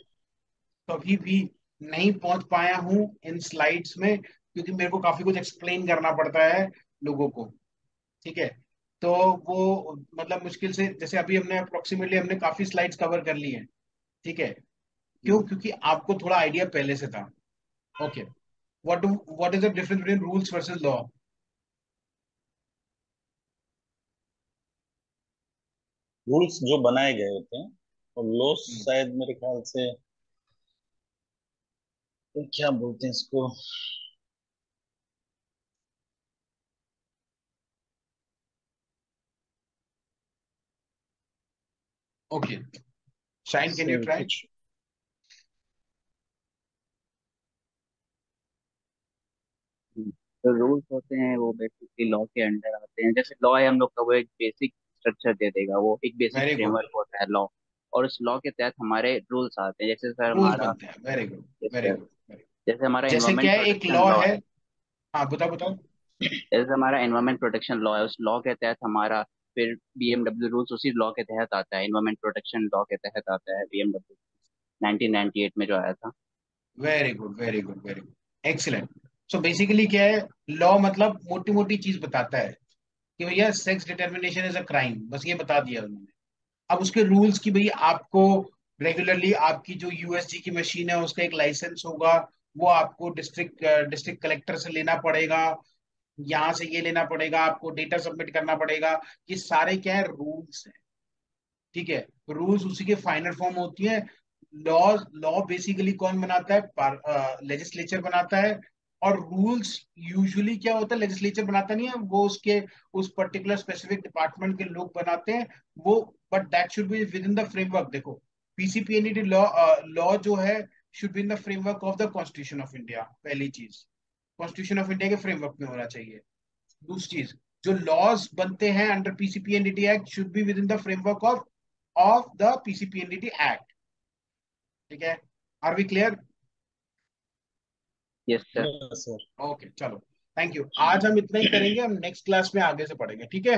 कभी भी नहीं पहुंच पाया हूं इन स्लाइड्स में, क्योंकि मेरे को काफी कुछ एक्सप्लेन करना पड़ता है लोगों को, ठीक है? तो वो मतलब मुश्किल से, जैसे अभी हमने अप्रोक्सीमेटली हमने काफी स्लाइड्स कवर कर ली हैं, ठीक है? क्यों? क्योंकि आपको थोड़ा आइडिया पहले से था। Okay, what is the difference between rules versus law? Rules जो बनाए गए होते हैं, और लॉस शायद मेरे ख्याल से क्या बोलते हैं इसको। ओके, शाइन कैन यू से ट्राई? कुछ जो रूल्स होते हैं वो बेसिकली लॉ के अंडर आते हैं। जैसे लॉ है हम लोग का, वो एक बेसिक स्ट्रक्चर दे देगा, वो एक बेसिक वेरी गुड, फ्रेमवर्क होता है लॉ। और उस लॉ के तहत हमारे रूल्स आते हैं। जैसे सर रूल्स हमारा, बनते हैं। Very good, yes, very sir, good, very. जैसे हमारा जैसे एनवायरमेंट क्या है, एक प्रोटेक्शन लॉ लॉ है। है। हाँ, बताओ बताओ। जैसे हमारा एनवायरमेंट प्रोटेक्शन लॉ है, उस लॉ के तहत हमारा फिर बीएमडब्ल्यू रूल्स उसी लॉ के तहत आता है। एनवायरमेंट प्रोटेक्शन लॉ के तहत आता है बीएमडब्ल्यू, 1998 में जो आया था। Very good, very good, very good, excellent. So basically क्या है, लॉ मतलब मोटी मोटी चीज बताता है कि भैया sex determination is a crime, बस ये बता दिया उन्होंने। अब उसके रूल्स की, भाई आपको रेगुलरली आपकी जो यूएसजी की मशीन है उसका एक लाइसेंस होगा, वो आपको डिस्ट्रिक्ट डिस्ट्रिक्ट कलेक्टर से लेना पड़ेगा, यहाँ से ये लेना पड़ेगा, आपको डेटा सबमिट करना पड़ेगा। ये सारे क्या है, रूल्स है, ठीक है? रूल्स उसी के फाइनल फॉर्म होती है। लॉ, लॉ बेसिकली कौन बनाता है? लेजिस्लेचर बनाता है। और रूल्स यूजुअली क्या होता है, लेजिस्लेचर बनाता नहीं है वो, उसके उस पर्टिकुलर स्पेसिफिक डिपार्टमेंट के लोग बनाते हैं वो। But that should be within the framework. देखो, पीसीपीएनडीटी लॉ, लॉ जो है should be in the framework of the constitution of India. पहली चीज, कॉन्स्टिट्यूशन ऑफ इंडिया के फ्रेमवर्क में होना चाहिए। दूसरी चीज, जो लॉज बनते हैं under PCPNDT act should be within the framework of the PCPNDT act, ठीक है? Are we clear? Yes sir. Sir. Okay, चलो, थैंक यू। आज हम इतना ही करेंगे, हम नेक्स्ट क्लास में आगे से पढ़ेंगे, ठीक है?